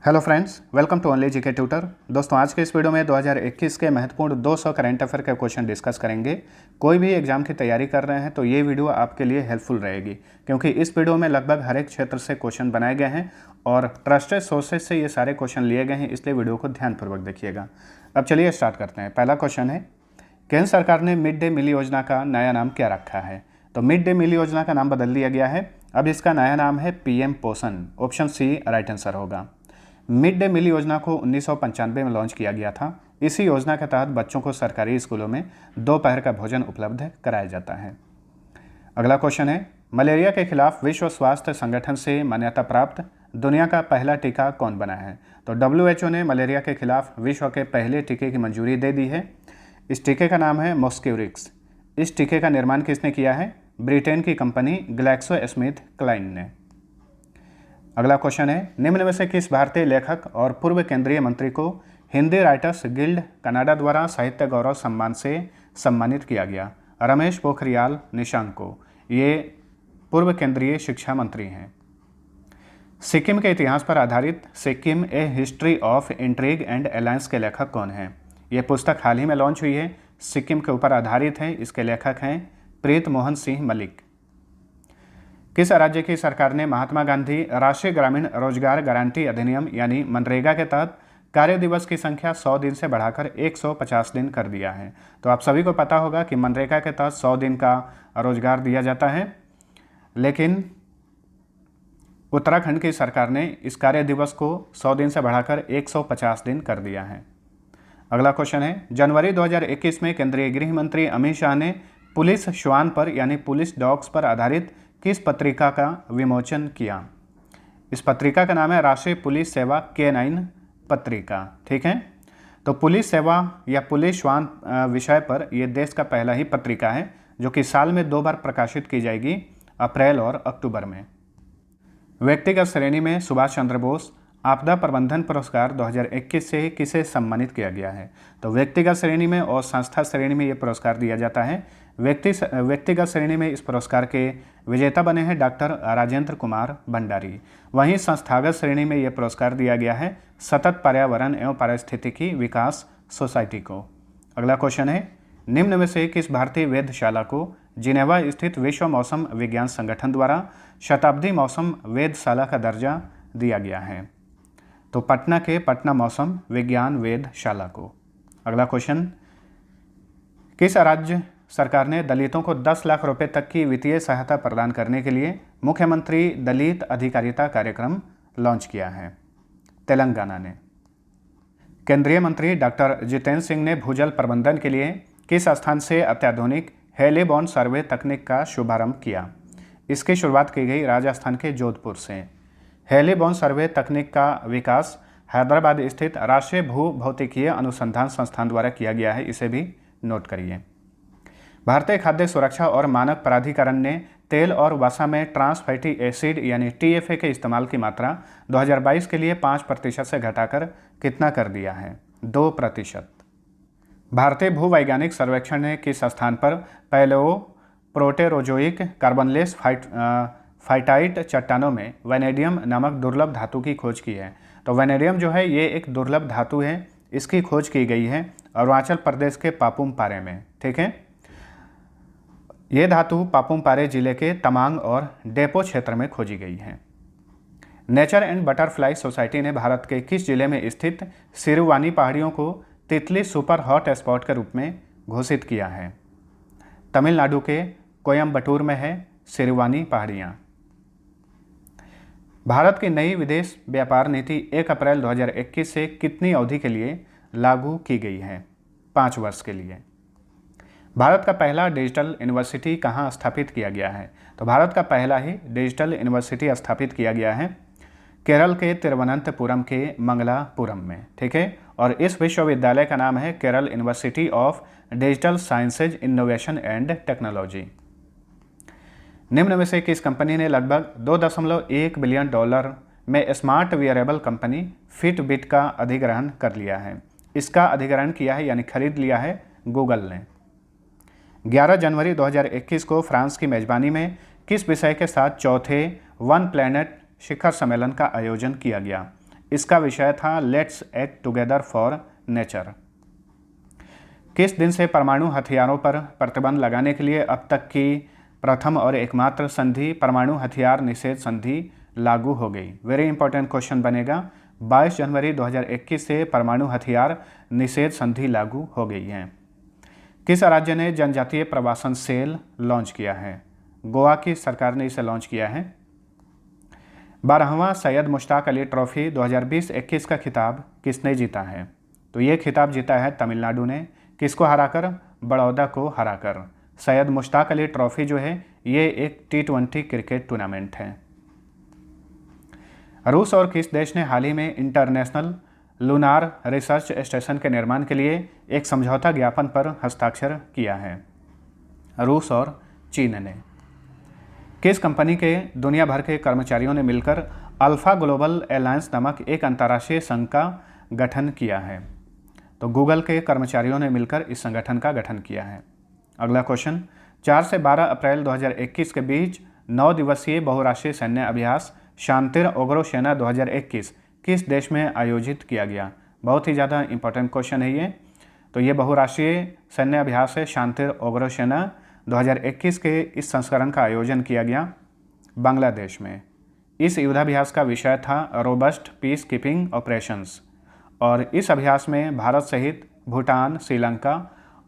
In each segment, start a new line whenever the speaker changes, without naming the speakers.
Hello friends, welcome to only GK tutor. दोस्तों, आज के इस वीडियो में 2021 के महत्वपूर्ण 200 करंट अफेयर के क्वेश्चन डिस्कस करेंगे। कोई भी एग्जाम की तैयारी कर रहे हैं तो ये वीडियो आपके लिए हेल्पफुल रहेगी, क्योंकि इस वीडियो में लगभग हर एक क्षेत्र से क्वेश्चन बनाए गए हैं और ट्रस्टेड सोर्सेज से ये सारे क्वेश्चन लिए गए हैं, इसलिए वीडियो को ध्यानपूर्वक देखिएगा। अब चलिए स्टार्ट करते हैं। पहला क्वेश्चन है, केंद्र सरकार ने मिड डे मील योजना का नया नाम क्या रखा है? तो मिड डे मील योजना का नाम बदल दिया गया है। अब इसका नया नाम है पीएम पोषण। ऑप्शन सी राइट आंसर होगा। मिड डे मील योजना को 1995 में लॉन्च किया गया था। इसी योजना के तहत बच्चों को सरकारी स्कूलों में दोपहर का भोजन उपलब्ध कराया जाता है। अगला क्वेश्चन है, मलेरिया के खिलाफ विश्व स्वास्थ्य संगठन से मान्यता प्राप्त दुनिया का पहला टीका कौन बना है? तो WHO ने मलेरिया के खिलाफ विश्व के पहले टीके की मंजूरी दे दी है। इस टीके का नाम है मॉस्क्यूरिक्स। इस टीके का निर्माण किसने किया है? ब्रिटेन की कंपनी ग्लैक्सोस्मिथक्लाइन ने। अगला क्वेश्चन है, निम्न में से किस भारतीय लेखक और पूर्व केंद्रीय मंत्री को हिंदी राइटर्स गिल्ड कनाडा द्वारा साहित्य गौरव सम्मान से सम्मानित किया गया? रमेश पोखरियाल निशंक को। ये पूर्व केंद्रीय शिक्षा मंत्री हैं। सिक्किम के इतिहास पर आधारित Sikkim a history of intrigue and alliance के लेखक कौन हैं? ये पुस्तक हाल ही में लॉन्च हुई है, सिक्किम के ऊपर आधारित है। इसके लेखक हैं प्रीत मोहन सिंह मलिक। किस राज्य की सरकार ने महात्मा गांधी राष्ट्रीय ग्रामीण रोजगार गारंटी अधिनियम यानी मनरेगा के तहत कार्य दिवस की संख्या 100 दिन से बढ़ाकर 150 दिन कर दिया है? तो आप सभी को पता होगा कि मनरेगा के तहत 100 दिन का रोजगार दिया जाता है, लेकिन उत्तराखंड की सरकार ने इस कार्य दिवस को 100 दिन से बढ़ाकर 150 दिन कर दिया है। अगला क्वेश्चन है, जनवरी 2021 में केंद्रीय गृह मंत्री अमित शाह ने पुलिस श्वान पर यानी पुलिस डॉग्स पर आधारित किस पत्रिका का विमोचन किया? इस पत्रिका का नाम है राष्ट्रीय पुलिस सेवा K9 पत्रिका। ठीक है, तो पुलिस सेवा या पुलिस श्वान विषय पर यह देश का पहला ही पत्रिका है जो कि साल में 2 बार प्रकाशित की जाएगी, अप्रैल और अक्टूबर में। व्यक्तिगत श्रेणी में सुभाष चंद्र बोस आपदा प्रबंधन पुरस्कार 2021 से किसे सम्मानित किया गया है? तो व्यक्तिगत श्रेणी में और संस्था श्रेणी में ये पुरस्कार दिया जाता है। व्यक्तिगत श्रेणी में इस पुरस्कार के विजेता बने हैं डॉक्टर राजेंद्र कुमार भंडारी। वहीं संस्थागत श्रेणी में यह पुरस्कार दिया गया है सतत पर्यावरण एवं पारिस्थितिकी विकास सोसाइटी को। अगला क्वेश्चन है, निम्न में से किस भारतीय वेधशाला को जिनेवा स्थित विश्व मौसम विज्ञान संगठन द्वारा शताब्दी मौसम वेधशाला का दर्जा दिया गया है? तो पटना के पटना मौसम विज्ञान वेधशाला को। अगला क्वेश्चन, किस राज्य सरकार ने दलितों को 10 लाख रुपए तक की वित्तीय सहायता प्रदान करने के लिए मुख्यमंत्री दलित अधिकारिता कार्यक्रम लॉन्च किया है? तेलंगाना ने। केंद्रीय मंत्री डॉक्टर जितेंद्र सिंह ने भूजल प्रबंधन के लिए किस स्थान से अत्याधुनिक हेलीबॉर्न सर्वे तकनीक का शुभारंभ किया? इसकी शुरुआत की गई राजस्थान के जोधपुर से। हेलीबॉर्न सर्वे तकनीक का विकास हैदराबाद स्थित राष्ट्रीय भूभौतिकीय अनुसंधान संस्थान द्वारा किया गया है, इसे भी नोट करिए। भारतीय खाद्य सुरक्षा और मानक प्राधिकरण ने तेल और वसा में ट्रांस फैटी एसिड यानी TFA के इस्तेमाल की मात्रा 2022 के लिए 5% से घटाकर कितना कर दिया है? 2%। भारतीय भूवैज्ञानिक सर्वेक्षण ने किस स्थान पर पैलेओ प्रोटेरोजोइक कार्बनलेस फाइटाइट चट्टानों में वैनेडियम नामक दुर्लभ धातु की खोज की है? तो वैनेडियम जो है ये एक दुर्लभ धातु है, इसकी खोज की गई है अरुणाचल प्रदेश के पापुम पारे में। ठीक है, ये धातु पापुम पारे जिले के तमांग और डेपो क्षेत्र में खोजी गई है। नेचर एंड बटरफ्लाई सोसाइटी ने भारत के किस जिले में स्थित सिरुवानी पहाड़ियों को तितली सुपर हॉट स्पॉट के रूप में घोषित किया है? तमिलनाडु के कोयम्बटूर में है सिरुवानी पहाड़ियाँ। भारत की नई विदेश व्यापार नीति 1 अप्रैल 2021 से कितनी अवधि के लिए लागू की गई है? 5 वर्ष के लिए। भारत का पहला डिजिटल यूनिवर्सिटी कहाँ स्थापित किया गया है? तो भारत का पहला ही डिजिटल यूनिवर्सिटी स्थापित किया गया है केरल के तिरुवनंतपुरम के मंगलापुरम में। ठीक है, और इस विश्वविद्यालय का नाम है Kerala university of digital sciences innovation and technology. निम्न में से किस कंपनी ने लगभग $2.1 बिलियन में स्मार्ट वियरेबल कंपनी फिटबिट का अधिग्रहण कर लिया है? इसका अधिग्रहण किया है यानी खरीद लिया है गूगल ने। 11 जनवरी 2021 को फ्रांस की मेजबानी में किस विषय के साथ चौथे वन प्लैनेट शिखर सम्मेलन का आयोजन किया गया? इसका विषय था let's act together for nature. किस दिन से परमाणु हथियारों पर प्रतिबंध लगाने के लिए अब तक की प्रथम और एकमात्र संधि परमाणु हथियार निषेध संधि लागू हो गई? वेरी इंपॉर्टेंट क्वेश्चन बनेगा। 22 जनवरी 2021 से परमाणु हथियार निषेध संधि लागू हो गई है। किस राज्य ने जनजातीय प्रवासन सेल लॉन्च किया है? गोवा की सरकार ने इसे लॉन्च किया है। 12वां सैयद मुश्ताक अली ट्रॉफी 2020-21 का खिताब किसने जीता है? तो ये खिताब जीता है तमिलनाडु ने। किसको हराकर? बड़ौदा को हराकर। सैयद मुश्ताक अली ट्रॉफी जो है ये एक T20 क्रिकेट टूर्नामेंट है। रूस और किस देश ने हाल ही में इंटरनेशनल लूनार रिसर्च स्टेशन के निर्माण के लिए एक समझौता ज्ञापन पर हस्ताक्षर किया है? रूस और चीन ने। किस कंपनी के दुनिया भर के कर्मचारियों ने मिलकर अल्फा ग्लोबल अलायंस नामक एक अंतर्राष्ट्रीय संघ का गठन किया है? तो गूगल के कर्मचारियों ने मिलकर इस संगठन का गठन किया है। अगला क्वेश्चन, 4 से 12 अप्रैल 2021 के बीच 9 दिवसीय बहुराष्ट्रीय सैन्य अभ्यास शांतिर ओग्रोसेना 2021 किस देश में आयोजित किया गया? बहुत ही ज़्यादा इंपॉर्टेंट क्वेश्चन है ये। तो ये बहुराष्ट्रीय सैन्य अभ्यास है शांतिर ओग्रोसेना 2021 के इस संस्करण का आयोजन किया गया बांग्लादेश में। इस युद्धाभ्यास का विषय था रोबस्ट पीस कीपिंग ऑपरेशंस और इस अभ्यास में भारत सहित भूटान, श्रीलंका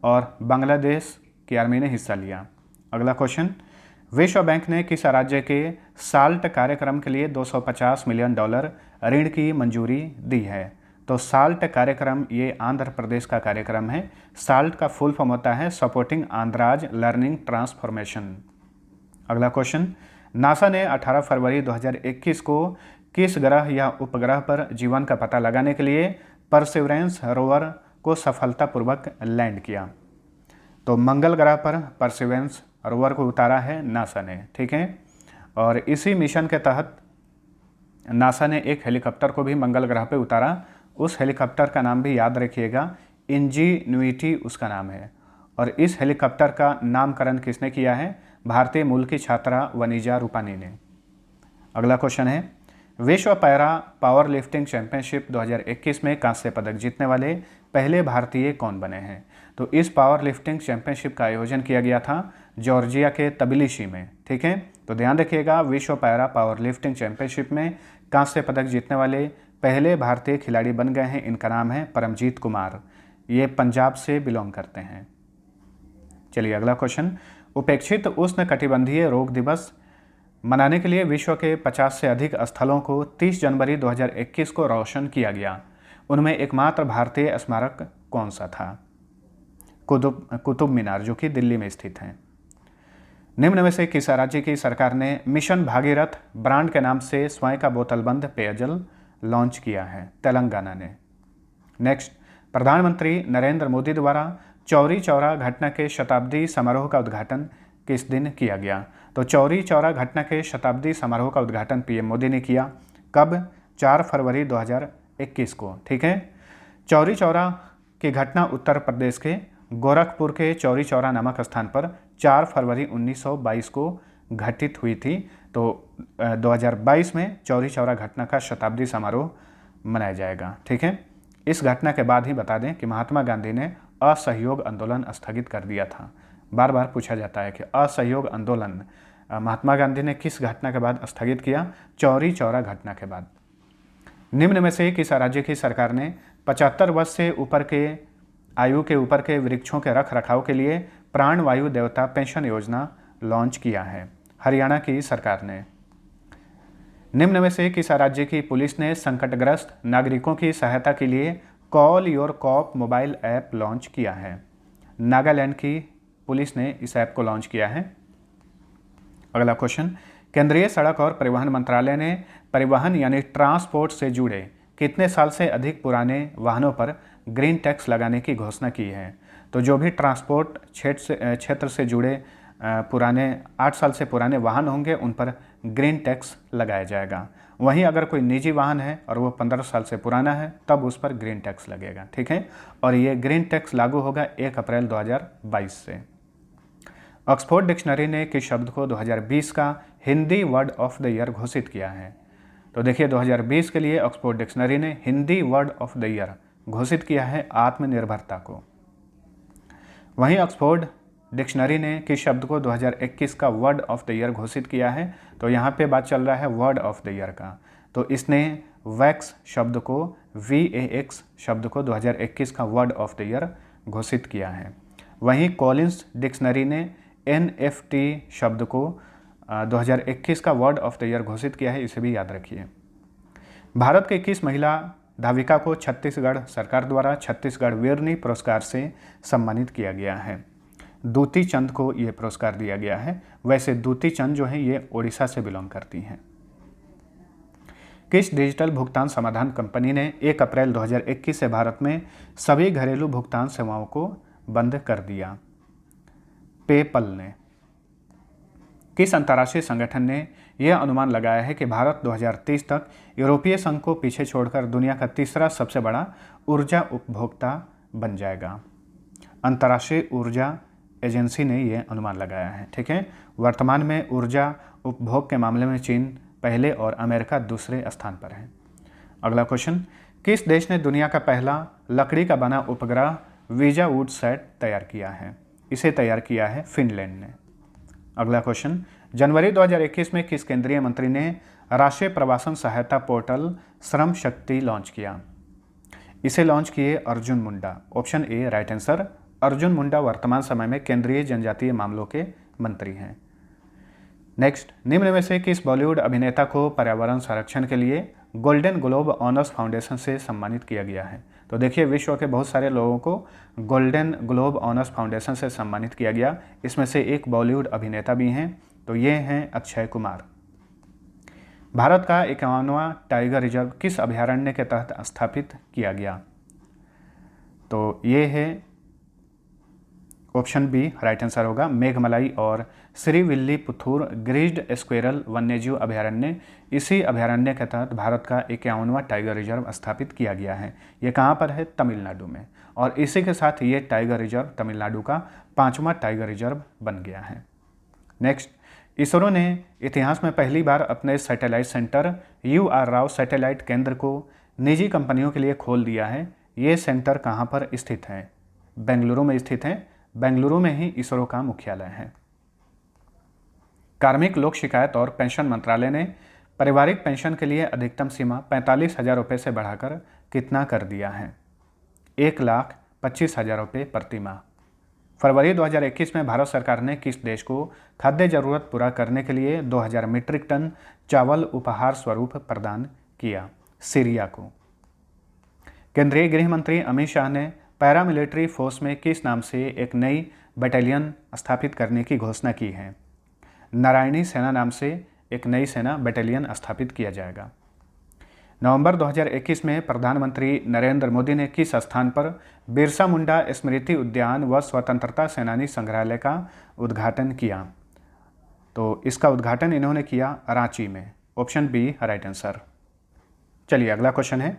और बांग्लादेश की आर्मी ने हिस्सा लिया। अगला क्वेश्चन, विश्व बैंक ने किस राज्य के साल्ट कार्यक्रम के लिए $250 मिलियन ऋण की मंजूरी दी है? तो साल्ट कार्यक्रम ये आंध्र प्रदेश का कार्यक्रम है। साल्ट का फुल फॉर्म होता है सपोर्टिंग आंध्राज लर्निंग ट्रांसफॉर्मेशन। अगला क्वेश्चन, नासा ने 18 फरवरी 2021 को किस ग्रह या उपग्रह पर जीवन का पता लगाने के लिए परसिवरेंस रोवर को सफलतापूर्वक लैंड किया? तो मंगल ग्रह पर परसिवरेंस रोवर को उतारा है नासा ने, ठीक है। और इसी मिशन के तहत नासा ने एक हेलीकॉप्टर को भी मंगल ग्रह पे उतारा। उस हेलीकॉप्टर का नाम भी याद रखिएगा, इंजीन्यूटी उसका नाम है। और इस हेलीकॉप्टर का नामकरण किसने किया है? भारतीय मूल की छात्रा वनीजा रूपानी ने। अगला क्वेश्चन है, विश्व पैरा पावर लिफ्टिंग चैंपियनशिप 2021 में कांस्य पदक जीतने वाले पहले भारतीय कौन बने हैं? तो इस पावर लिफ्टिंग चैंपियनशिप का आयोजन किया गया था जॉर्जिया के तबिलिसी में, ठीक है। तो ध्यान रखिएगा, विश्व पैरा पावर लिफ्टिंग चैंपियनशिप में कांस्य पदक जीतने वाले पहले भारतीय खिलाड़ी बन गए हैं। इनका नाम है परमजीत कुमार, ये पंजाब से बिलोंग करते हैं। चलिए अगला क्वेश्चन, उपेक्षित उष्ण कटिबंधीय रोग दिवस मनाने के लिए विश्व के 50 से अधिक स्थलों को 30 जनवरी 2021 को रोशन किया गया। उनमें एकमात्र भारतीय स्मारक कौन सा था? कुतुब मीनार, जो कि दिल्ली में स्थित है। निम्न में से किस राज्य की सरकार ने मिशन भागीरथ ब्रांड के नाम से स्वयं का बोतलबंद पेयजल लॉन्च किया है? तेलंगाना ने। नेक्स्ट, प्रधानमंत्री नरेंद्र मोदी द्वारा चौरी चौरा घटना के शताब्दी समारोह का उद्घाटन किस दिन किया गया? तो चौरी चौरा घटना के शताब्दी समारोह का उद्घाटन पीएम मोदी ने किया। कब? 4 फरवरी 2021 को, ठीक है। चौरी चौरा की घटना उत्तर प्रदेश के गोरखपुर के चौरी चौरा नामक स्थान पर 4 फरवरी 1922 को घटित हुई थी। तो 2022 में चौरी चौरा घटना का शताब्दी समारोह मनाया जाएगा, ठीक है। इस घटना के बाद ही बता दें कि महात्मा गांधी ने असहयोग आंदोलन स्थगित कर दिया था। बार बार पूछा जाता है कि असहयोग आंदोलन महात्मा गांधी ने किस घटना के बाद स्थगित किया? चौरी चौरा घटना के बाद। निम्न में से किस राज्य की सरकार ने 75 वर्ष से ऊपर के आयु के ऊपर के वृक्षों के रख रखाव के लिए प्राण वायु देवता पेंशन योजना लॉन्च किया है? हरियाणा की सरकार ने। निम्न में से किस राज्य की पुलिस ने संकटग्रस्त नागरिकों की सहायता के लिए call your cop mobile app launch किया है? नागालैंड की पुलिस ने इस ऐप को लॉन्च किया है। अगला क्वेश्चन, केंद्रीय सड़क और परिवहन मंत्रालय ने परिवहन यानी ट्रांसपोर्ट से जुड़े कितने साल से अधिक पुराने वाहनों पर ग्रीन टैक्स लगाने की घोषणा की है? तो जो भी ट्रांसपोर्ट क्षेत्र से जुड़े पुराने 8 साल से पुराने वाहन होंगे उन पर ग्रीन टैक्स लगाया जाएगा। वहीं अगर कोई निजी वाहन है और वो 15 साल से पुराना है तब उस पर ग्रीन टैक्स लगेगा, ठीक है। और ये ग्रीन टैक्स लागू होगा 1 अप्रैल 2022 से। ऑक्सफोर्ड डिक्शनरी ने किस शब्द को 2020 का Hindi word of the year घोषित किया है? तो देखिए 2020 के लिए ऑक्सफोर्ड डिक्शनरी ने Hindi word of the year घोषित किया है आत्मनिर्भरता को। वहीं ऑक्सफोर्ड डिक्शनरी ने किस शब्द को 2021 का वर्ड ऑफ द ईयर घोषित किया है, तो यहाँ पे बात चल रहा है वर्ड ऑफ द ईयर का, तो इसने वैक्स शब्द को VAX शब्द को 2021 का वर्ड ऑफ द ईयर घोषित किया है। वहीं कॉलिंस डिक्शनरी ने NFT शब्द को 2021 का वर्ड ऑफ द ईयर घोषित किया है, इसे भी याद रखिए। भारत के 21 महिला धाविका को छत्तीसगढ़ सरकार द्वारा छत्तीसगढ़ वीरनी पुरस्कार से सम्मानित किया गया है। दूती चंद को ये पुरस्कार दिया गया है। वैसे दूती चंद जो है ये ओडिशा से बिलोंग करती हैं। किस डिजिटल भुगतान समाधान कंपनी ने 1 अप्रैल 2021 से भारत में सभी घरेलू भुगतान सेवाओं को बंद कर दिया? पेपल ने। किस अंतर्राष्ट्रीय संगठन ने यह अनुमान लगाया है कि भारत 2030 तक यूरोपीय संघ को पीछे छोड़कर दुनिया का तीसरा सबसे बड़ा ऊर्जा उपभोक्ता बन जाएगा? अंतर्राष्ट्रीय ऊर्जा एजेंसी ने यह अनुमान लगाया है। ठीक है, वर्तमान में ऊर्जा उपभोग के मामले में चीन पहले और अमेरिका दूसरे स्थान पर है। अगला क्वेश्चन, किस देश ने दुनिया का पहला लकड़ी का बना उपग्रह वीजा वुड सैट तैयार किया है? इसे तैयार किया है फिनलैंड ने। अगला क्वेश्चन, जनवरी 2021 में किस केंद्रीय मंत्री ने राष्ट्रीय प्रवासन सहायता पोर्टल श्रम शक्ति लॉन्च किया? इसे लॉन्च किए Arjun Munda. Option A right answer. Arjun Munda वर्तमान समय में केंद्रीय जनजातीय मामलों के मंत्री हैं। नेक्स्ट, निम्न में से किस बॉलीवुड अभिनेता को पर्यावरण संरक्षण के लिए गोल्डन ग्लोब ऑनर्स फाउंडेशन से सम्मानित किया गया है? तो देखिए विश्व के बहुत सारे लोगों को गोल्डन ग्लोब ऑनर्स फाउंडेशन से सम्मानित किया गया। इसमें से एक बॉलीवुड अभिनेता भी हैं, तो ये हैं अक्षय कुमार। भारत का 51वां टाइगर रिजर्व किस अभयारण्य के तहत स्थापित किया गया? तो ये है ऑप्शन बी राइट आंसर होगा, मेघमलाई और श्रीविल्लीपुथूर ग्रीज्ड स्क्वेरल वन्यजीव अभयारण्य। इसी अभयारण्य के तहत भारत का 51वां टाइगर रिजर्व स्थापित किया गया है। ये कहाँ पर है? तमिलनाडु में। और इसी के साथ ये टाइगर रिजर्व तमिलनाडु का 5वां टाइगर रिजर्व बन गया है। नेक्स्ट, इसरो ने इतिहास में पहली बार अपने satellite centre UR Rao satellite केंद्र को निजी कंपनियों के लिए खोल दिया है। ये सेंटर कहाँ पर स्थित है? बेंगलुरु में स्थित है। बेंगलुरु में ही इसरो का मुख्यालय है। कार्मिक लोक शिकायत और पेंशन मंत्रालय ने पारिवारिक पेंशन के लिए अधिकतम सीमा 45,000 रुपये से बढ़ाकर कितना कर दिया है? 1,25,000 रुपये प्रति माह। फरवरी 2021 में भारत सरकार ने किस देश को खाद्य जरूरत पूरा करने के लिए 2000 मीट्रिक टन चावल उपहार स्वरूप प्रदान किया? सीरिया को। केंद्रीय गृह मंत्री अमित शाह ने पैरामिलिट्री फोर्स में किस नाम से एक नई बटालियन स्थापित करने की घोषणा की है? नारायणी सेना नाम से एक नई सेना बटालियन स्थापित किया जाएगा। नवंबर 2021 में प्रधानमंत्री नरेंद्र मोदी ने किस स्थान पर बिरसा मुंडा स्मृति उद्यान व स्वतंत्रता सेनानी संग्रहालय का उद्घाटन किया? तो इसका उद्घाटन इन्होंने किया रांची में। Option B right answer. चलिए अगला क्वेश्चन है,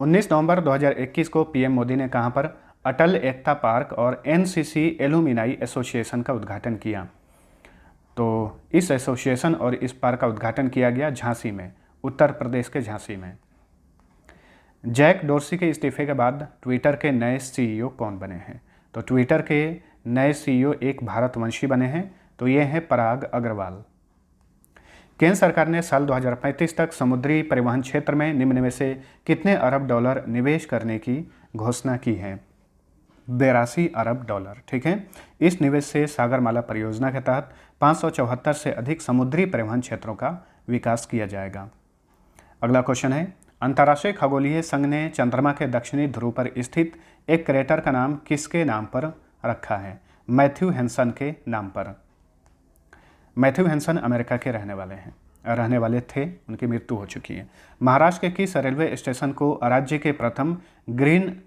19 नवंबर 2021 को PM मोदी ने कहां पर अटल एकता पार्क और NCC एलुमिनाई एसोसिएशन का उद्घाटन किया? तो इस एसोसिएशन और इस पार्क का उद्घाटन किया गया झांसी में, उत्तर प्रदेश के झांसी में। जैक डोर्सी के इस्तीफे के बाद ट्विटर के नए CEO कौन बने हैं? तो ट्विटर के नए CEO एक भारतवंशी बने हैं, तो ये हैं पराग अग्रवाल। केंद्र सरकार ने साल 2035 तक समुद्री परिवहन क्षेत्र में निम्न में से कितने अरब डॉलर निवेश करने की घोषणा की है? 82 अरब डॉलर। ठीक है, इस निवेश से सागरमाला परियोजना के तहत 574 से अधिक समुद्री परिवहन क्षेत्रों का विकास किया जाएगा। अगला क्वेश्चन है, अंतर्राष्ट्रीय खगोलीय संघ ने चंद्रमा के दक्षिणी ध्रुव पर स्थित एक क्रेटर का नाम किसके नाम पर रखा है? मैथ्यू हैंसन के नाम पर। मैथ्यू हैंसन अमेरिका के रहने वाले थे, उनकी मृत्यु हो चुकी है। महाराष्ट्र के किस रेलवे स्टेशन को राज्य के प्रथम ग्रीन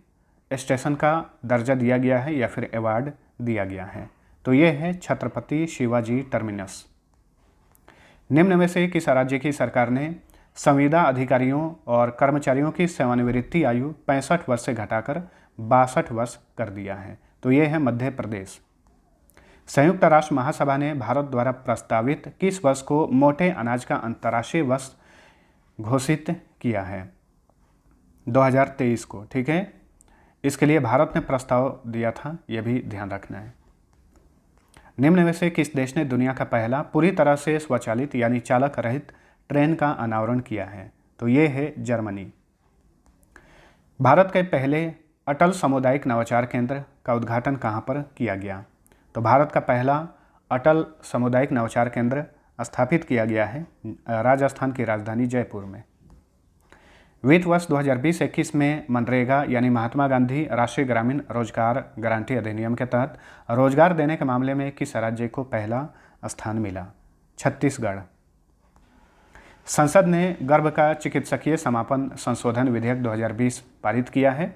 स्टेशन का दर्जा दिया गया है या फिर अवार्ड दिया गया है? तो ये है छत्रपति शिवाजी टर्मिनस। निम्न में से किस राज्य की सरकार ने संविदा अधिकारियों और कर्मचारियों की सेवानिवृत्ति आयु 65 वर्ष से घटाकर 62 वर्ष कर दिया है? तो ये है मध्य प्रदेश। संयुक्त राष्ट्र महासभा ने भारत द्वारा प्रस्तावित किस वर्ष को मोटे अनाज का अंतर्राष्ट्रीय वर्ष घोषित किया है 2023 को, ठीक है। इसके लिए भारत ने प्रस्ताव दिया था, यह भी ध्यान रखना है। निम्न में से किस देश ने दुनिया का पहला पूरी तरह से स्वचालित यानी चालक रहित ट्रेन का अनावरण किया है? तो ये है जर्मनी। भारत के पहले अटल सामुदायिक नवाचार केंद्र का उद्घाटन कहाँ पर किया गया? तो भारत का पहला अटल सामुदायिक नवाचार केंद्र स्थापित किया गया है राजस्थान की राजधानी जयपुर में। वित्त वर्ष 2020-21 में मनरेगा यानी महात्मा गांधी राष्ट्रीय ग्रामीण रोजगार गारंटी अधिनियम के तहत रोजगार देने के मामले में किस राज्य को पहला स्थान मिला? छत्तीसगढ़। संसद ने गर्भ का चिकित्सकीय समापन संशोधन विधेयक 2020 पारित किया है।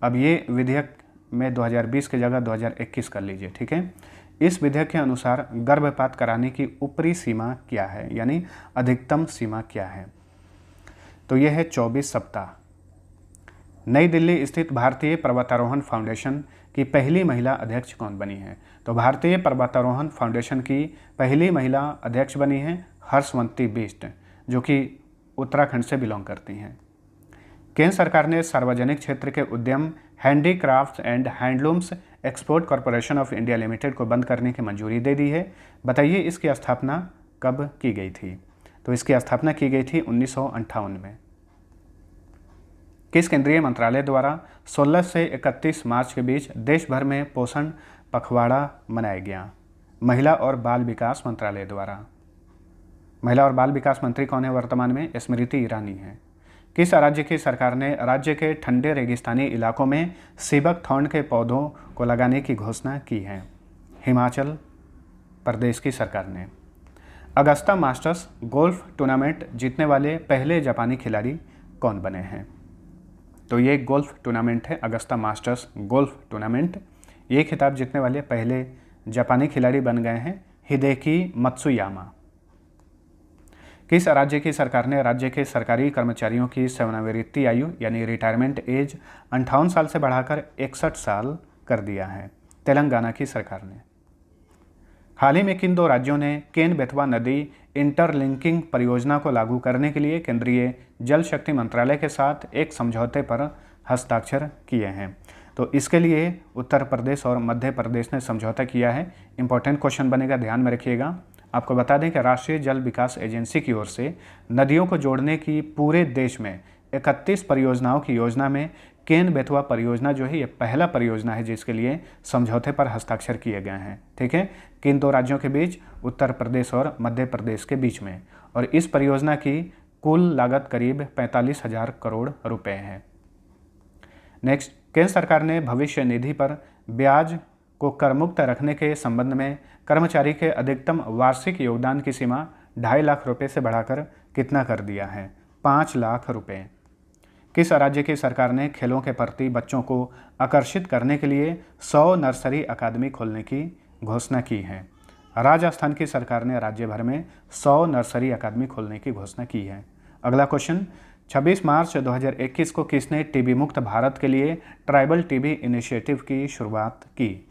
अब ये विधेयक में 2020 की जगह 2021 कर लीजिए, ठीक है। इस विधेयक के अनुसार गर्भपात कराने की ऊपरी सीमा क्या है, यानी अधिकतम सीमा क्या है? तो यह है 24 सप्ताह। नई दिल्ली स्थित भारतीय पर्वतारोहण फाउंडेशन की पहली महिला अध्यक्ष कौन बनी है? तो भारतीय पर्वतारोहण फाउंडेशन की पहली महिला अध्यक्ष बनी है हर्षवंती बिष्ट, जो कि उत्तराखंड से बिलोंग करती हैं। केंद्र सरकार ने सार्वजनिक क्षेत्र के उद्यम handicrafts and handlooms export corporation of India limited को बंद करने की मंजूरी दे दी है। बताइए इसकी स्थापना कब की गई थी? तो इसकी स्थापना की गई थी 1958 में। किस केंद्रीय मंत्रालय द्वारा 16 से 31 मार्च के बीच देश भर में पोषण पखवाड़ा मनाया गया? महिला और बाल विकास मंत्रालय द्वारा। महिला और बाल विकास मंत्री कौन है वर्तमान में? स्मृति ईरानी है। किस राज्य की सरकार ने राज्य के ठंडे रेगिस्तानी इलाकों में सीबक थॉर्न के पौधों को लगाने की घोषणा की है? हिमाचल प्रदेश की सरकार ने। अगस्ता मास्टर्स गोल्फ टूर्नामेंट जीतने वाले पहले जापानी खिलाड़ी कौन बने हैं? तो ये गोल्फ टूर्नामेंट है अगस्ता मास्टर्स गोल्फ टूर्नामेंट। ये खिताब जीतने वाले पहले जापानी खिलाड़ी बन गए हैं हिदेकी मत्सुयामा। किस राज्य की सरकार ने राज्य के सरकारी कर्मचारियों की सेवानिवृत्ति आयु यानी रिटायरमेंट एज 58 साल से बढ़ाकर 61 साल कर दिया है? तेलंगाना की सरकार ने। हाल ही में किन दो राज्यों ने केन बेतवा नदी इंटरलिंकिंग परियोजना को लागू करने के लिए केंद्रीय जल शक्ति मंत्रालय के साथ एक समझौते पर हस्ताक्षर किए हैं? तो इसके लिए उत्तर प्रदेश और मध्य प्रदेश ने समझौता किया है। इंपॉर्टेंट क्वेश्चन बनेगा, ध्यान में रखिएगा। आपको बता दें कि राष्ट्रीय जल विकास एजेंसी की ओर से नदियों को जोड़ने की पूरे देश में 31 परियोजनाओं की योजना में केन बेतवा परियोजना जो है ये पहला परियोजना है जिसके लिए समझौते पर हस्ताक्षर किए गए हैं, ठीक है। किन दो राज्यों के बीच? उत्तर प्रदेश और मध्य प्रदेश के बीच में। और इस परियोजना की कुल लागत करीब 45,000 करोड़ रुपए है। नेक्स्ट, केंद्र सरकार ने भविष्य निधि पर ब्याज को करमुक्त रखने के संबंध में कर्मचारी के अधिकतम वार्षिक योगदान की सीमा 2.5 लाख रुपए से बढ़ाकर कितना कर दिया है? 5 लाख रुपए। किस राज्य की सरकार ने खेलों के प्रति बच्चों को आकर्षित करने के लिए 100 नर्सरी अकादमी खोलने की घोषणा की है? राजस्थान की सरकार ने राज्य भर में 100 नर्सरी अकादमी खोलने की घोषणा की है। अगला क्वेश्चन, 26 मार्च 2021 को किसने टीबी मुक्त भारत के लिए ट्राइबल टीबी इनिशिएटिव की शुरुआत की?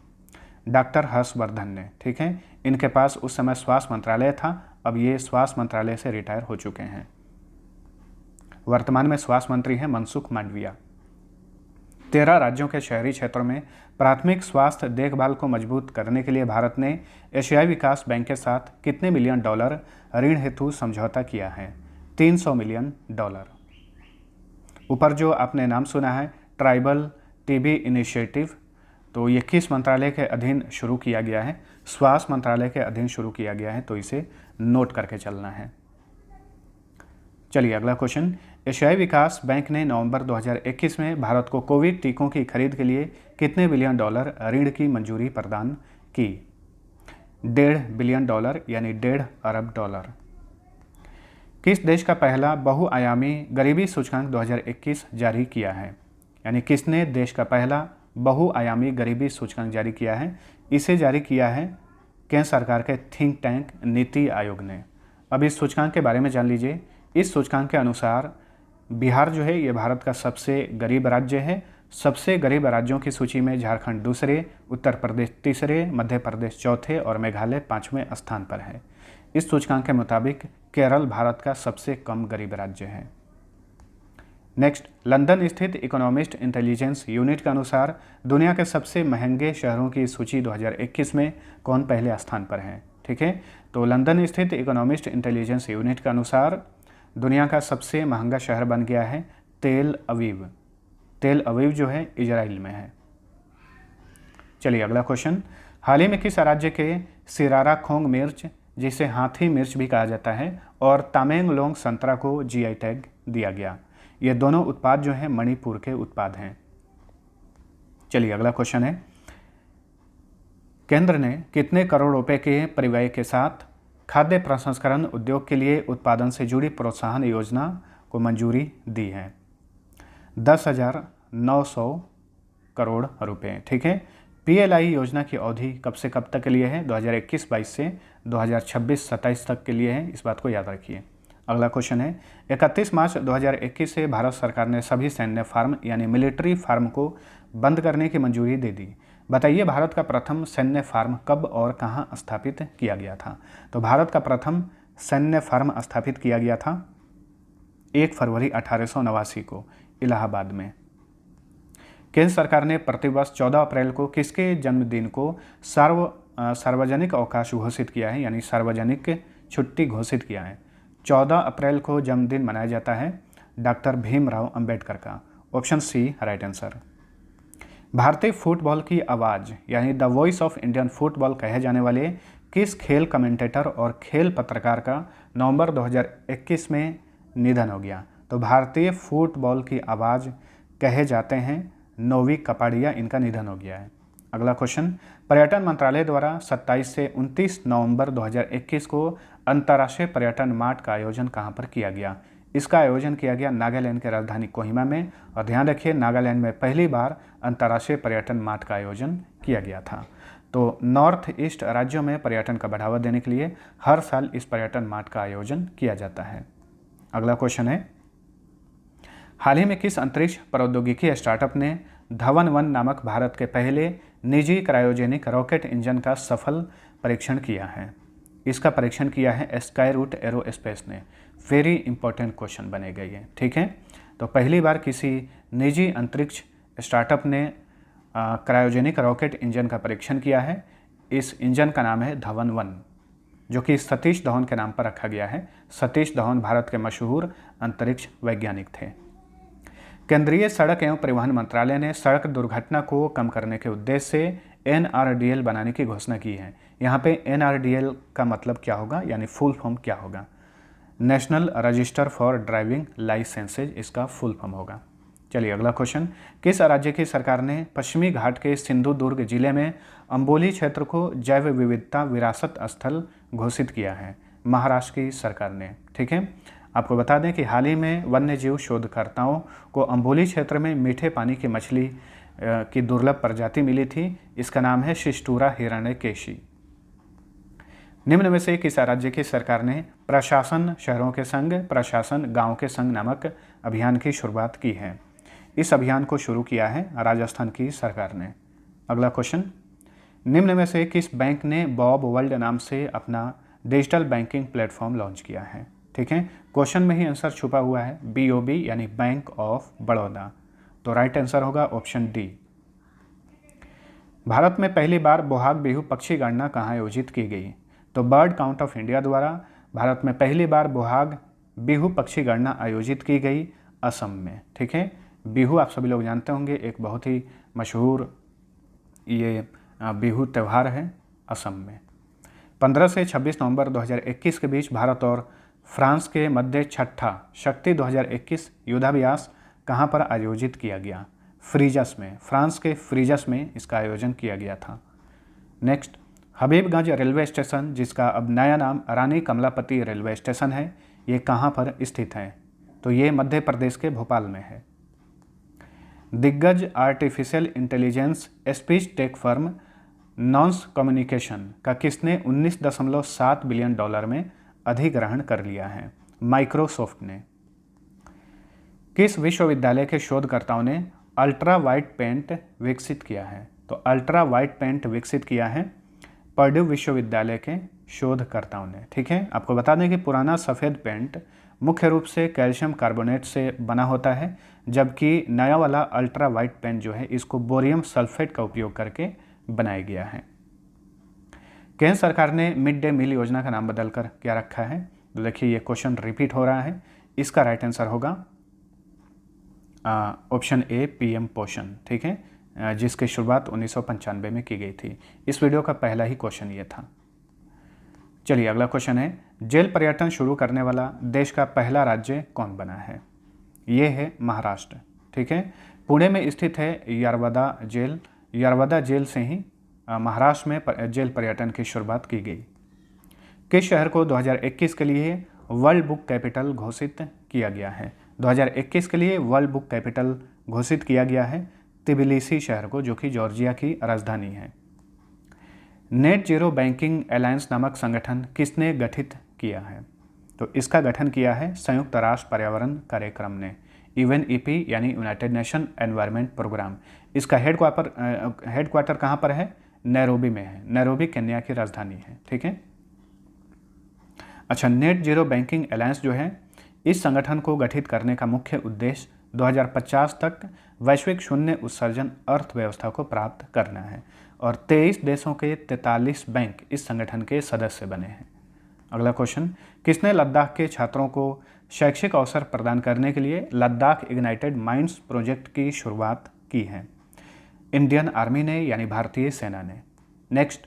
डॉक्टर हर्षवर्धन ने, ठीक है। इनके पास उस समय स्वास्थ्य मंत्रालय था, अब ये स्वास्थ्य मंत्रालय से रिटायर हो चुके हैं। वर्तमान में स्वास्थ्य मंत्री हैं मनसुख मांडविया। 13 राज्यों के शहरी क्षेत्रों में प्राथमिक स्वास्थ्य देखभाल को मजबूत करने के लिए भारत ने एशियाई विकास बैंक के साथ कितने मिलियन डॉलर ऋण हेतु समझौता किया है? 300 मिलियन डॉलर। ऊपर जो आपने नाम सुना है ट्राइबल टीबी इनिशिएटिव, तो ये किस मंत्रालय के अधीन शुरू किया गया है? स्वास्थ्य मंत्रालय के अधीन शुरू किया गया है, तो इसे नोट करके चलना है। चलिए अगला क्वेश्चन, एशियाई विकास बैंक ने नवंबर 2021 में भारत को कोविड टीकों की खरीद के लिए कितने बिलियन डॉलर ऋण की मंजूरी प्रदान की? 1.5 बिलियन डॉलर यानी 1.5 अरब डॉलर। किस देश का पहला बहुआयामी गरीबी सूचकांक 2021 जारी किया है? यानी किसने देश का पहला बहुआयामी गरीबी सूचकांक जारी किया है? इसे जारी किया है केंद्र सरकार के थिंक टैंक नीति आयोग ने। अब इस सूचकांक के बारे में जान लीजिए। इस सूचकांक के अनुसार बिहार जो है ये भारत का सबसे गरीब राज्य है। सबसे गरीब राज्यों की सूची में झारखंड दूसरे, उत्तर प्रदेश तीसरे, मध्य प्रदेश चौथे और मेघालय 5वें स्थान पर है। इस सूचकांक के मुताबिक केरल भारत का सबसे कम गरीब राज्य है। नेक्स्ट, लंदन स्थित इकोनॉमिस्ट इंटेलिजेंस यूनिट के अनुसार दुनिया के सबसे महंगे शहरों की सूची 2021 में कौन पहले स्थान पर है? ठीक है, तो लंदन स्थित इकोनॉमिस्ट इंटेलिजेंस यूनिट के अनुसार दुनिया का सबसे महंगा शहर बन गया है तेल अवीव। तेल अवीव जो है इजराइल में है। चलिए अगला क्वेश्चन, हाल ही में किस राज्य के सिरारा खोंग मिर्च, जिसे हाथी मिर्च भी कहा जाता है, और तामेंगलोंग संतरा को जीआई टैग दिया गया? ये दोनों उत्पाद जो हैं मणिपुर के उत्पाद हैं। चलिए अगला क्वेश्चन है, केंद्र ने कितने करोड़ रुपए के परिव्यय के साथ खाद्य प्रसंस्करण उद्योग के लिए उत्पादन से जुड़ी प्रोत्साहन योजना को मंजूरी दी है? 10,900 करोड़ रुपए। ठीक है, पीएलआई योजना की अवधि कब से कब तक के लिए है? 2021-22 से 2026-27 तक के लिए है, इस बात को याद रखिए। अगला क्वेश्चन है, 31 मार्च 2021 से भारत सरकार ने सभी सैन्य फार्म यानी मिलिट्री फार्म को बंद करने की मंजूरी दे दी। बताइए भारत का प्रथम सैन्य फार्म कब और कहां स्थापित किया गया था? तो भारत का प्रथम सैन्य फार्म स्थापित किया गया था 1 फरवरी 1889 को इलाहाबाद में। केंद्र सरकार ने प्रतिवर्ष 14 अप्रैल को किसके जन्मदिन को सार्वजनिक अवकाश घोषित किया है, यानी सार्वजनिक छुट्टी घोषित किया है? 14 अप्रैल को जन्मदिन मनाया जाता है डॉक्टर भीमराव अंबेडकर का। Option C right answer. भारतीय फुटबॉल की आवाज़ यानी the voice of Indian football कहे जाने वाले किस खेल कमेंटेटर और खेल पत्रकार का नवंबर 2021 में निधन हो गया? तो भारतीय फुटबॉल की आवाज़ कहे जाते हैं नोवी कपाड़िया, इनका निधन हो गया है। अगला क्वेश्चन, पर्यटन मंत्रालय द्वारा 27 से 29 नवंबर 2021 को अंतर्राष्ट्रीय पर्यटन मार्ट का आयोजन कहां पर किया गया? इसका आयोजन किया गया नागालैंड के राजधानी कोहिमा में। और ध्यान रखिए नागालैंड में पहली बार अंतर्राष्ट्रीय पर्यटन मार्ट का आयोजन किया गया था। तो नॉर्थ ईस्ट राज्यों में पर्यटन का बढ़ावा देने के लिए हर साल इस पर्यटन मार्ट का आयोजन किया जाता है। अगला क्वेश्चन है, हाल ही में किस अंतरिक्ष प्रौद्योगिकी स्टार्टअप ने धवन-1 नामक भारत के पहले निजी क्रायोजेनिक रॉकेट इंजन का सफल परीक्षण किया है? इसका परीक्षण किया है स्काईरूट एरोस्पेस ने। वेरी इंपॉर्टेंट क्वेश्चन बनेगा ये। ठीक है, तो पहली बार किसी निजी अंतरिक्ष स्टार्टअप ने क्रायोजेनिक रॉकेट इंजन का परीक्षण किया है। इस इंजन का नाम है धवन-1, जो कि सतीश धवन के नाम पर रखा गया है। सतीश धवन भारत के मशहूर अंतरिक्ष वैज्ञानिक थे। केंद्रीय सड़क एवं परिवहन मंत्रालय ने सड़क दुर्घटना को कम करने के उद्देश्य से NRDL बनाने की घोषणा की है। यहाँ पे NRDL का मतलब क्या होगा, यानी फुल फॉर्म क्या होगा? National register for driving licences इसका फुल फॉर्म होगा। चलिए अगला क्वेश्चन, किस राज्य की सरकार ने पश्चिमी घाट के सिंधुदुर्ग जिले में अंबोली क्षेत्र को जैव विविधता विरासत स्थल घोषित किया है? महाराष्ट्र की सरकार ने। ठीक है, आपको बता दें कि हाल ही में वन्यजीव शोधकर्ताओं को अंबोली क्षेत्र में मीठे पानी की मछली की दुर्लभ प्रजाति मिली थी। इसका नाम है शिस्टूरा हिरण्यकेशी। निम्न में से किस राज्य की सरकार ने प्रशासन शहरों के संग प्रशासन गांव के संग नामक अभियान की शुरुआत की है? इस अभियान को शुरू किया है राजस्थान की सरकार ने। अगला क्वेश्चन, निम्न में से किस बैंक ने बॉब वर्ल्ड नाम से अपना डिजिटल बैंकिंग प्लेटफॉर्म लॉन्च किया है? ठीक है, क्वेश्चन में ही आंसर छुपा हुआ है। BOB यानी बैंक ऑफ बड़ौदा। तो राइट आंसर होगा ऑप्शन डी। भारत में पहली बार बोहाग बिहू पक्षी गणना कहाँ आयोजित की गई? तो बर्ड काउंट ऑफ इंडिया द्वारा भारत में पहली बार बोहाग बिहू पक्षी गणना आयोजित की गई असम में। ठीक है, बिहू आप सभी लोग जानते होंगे, एक बहुत ही मशहूर ये बिहू त्यौहार है असम में। 15 से 26 नवंबर 2021 के बीच भारत और फ्रांस के मध्य छठा शक्ति 2021 युद्धाभ्यास कहाँ पर आयोजित किया गया? फ्रीजस में, फ्रांस के फ्रीजस में इसका आयोजन किया गया था। नेक्स्ट, हबीबगंज रेलवे स्टेशन, जिसका अब नया नाम रानी कमलापति रेलवे स्टेशन है, ये कहाँ पर स्थित है? तो ये मध्य प्रदेश के भोपाल में है। दिग्गज artificial intelligence speech tech firm Nuance communication का किसने 19.7 बिलियन डॉलर में अधिग्रहण कर लिया है? माइक्रोसॉफ्ट ने। किस विश्वविद्यालय के शोधकर्ताओं ने अल्ट्रा वाइट पेंट विकसित किया है? तो अल्ट्रा वाइट पेंट विकसित किया है पर्ड्यू विश्वविद्यालय के शोधकर्ताओं ने। ठीक है, आपको बता दें कि पुराना सफ़ेद पेंट मुख्य रूप से कैल्शियम कार्बोनेट से बना होता है, जबकि नया वाला अल्ट्रा वाइट पेंट जो है इसको बोरियम सल्फेट का उपयोग करके बनाया गया है। केंद्र सरकार ने मिड डे मील योजना का नाम बदलकर क्या रखा है? तो देखिए ये क्वेश्चन रिपीट हो रहा है। इसका राइट आंसर होगा ऑप्शन ए पीएम पोषण। ठीक है, जिसकी शुरुआत 1995 में की गई थी। इस वीडियो का पहला ही क्वेश्चन ये था। चलिए अगला क्वेश्चन है, जेल पर्यटन शुरू करने वाला देश का पहला राज्य कौन बना है? ये है महाराष्ट्र। ठीक है, पुणे में स्थित है यरवदा जेल। यरवदा जेल से ही महाराष्ट्र में जेल पर्यटन की शुरुआत की गई। किस शहर को 2021 के लिए वर्ल्ड बुक कैपिटल घोषित किया गया है? 2021 के लिए वर्ल्ड बुक कैपिटल घोषित किया गया है तिबिलिसी शहर को, जो कि जॉर्जिया की राजधानी है। नेट जीरो बैंकिंग अलायंस नामक संगठन किसने गठित किया है? तो इसका गठन किया है संयुक्त राष्ट्र पर्यावरण कार्यक्रम ने, यूएनईपी यानी यूनाइटेड नेशन एनवायरनमेंट प्रोग्राम। इसका हेडक्वार्टर कहाँ पर है? नैरोबी में है। नैरोबी केन्या की राजधानी है। ठीक है, अच्छा, नेट जीरो बैंकिंग अलायंस जो है इस संगठन को गठित करने का मुख्य उद्देश्य 2050 तक वैश्विक शून्य उत्सर्जन अर्थव्यवस्था को प्राप्त करना है और 23 देशों के 43 बैंक इस संगठन के सदस्य बने हैं। अगला क्वेश्चन, किसने लद्दाख के छात्रों को शैक्षिक अवसर प्रदान करने के लिए लद्दाख इग्नाइटेड माइंड्स प्रोजेक्ट की शुरुआत की है? इंडियन आर्मी ने, यानी भारतीय सेना ने। नेक्स्ट,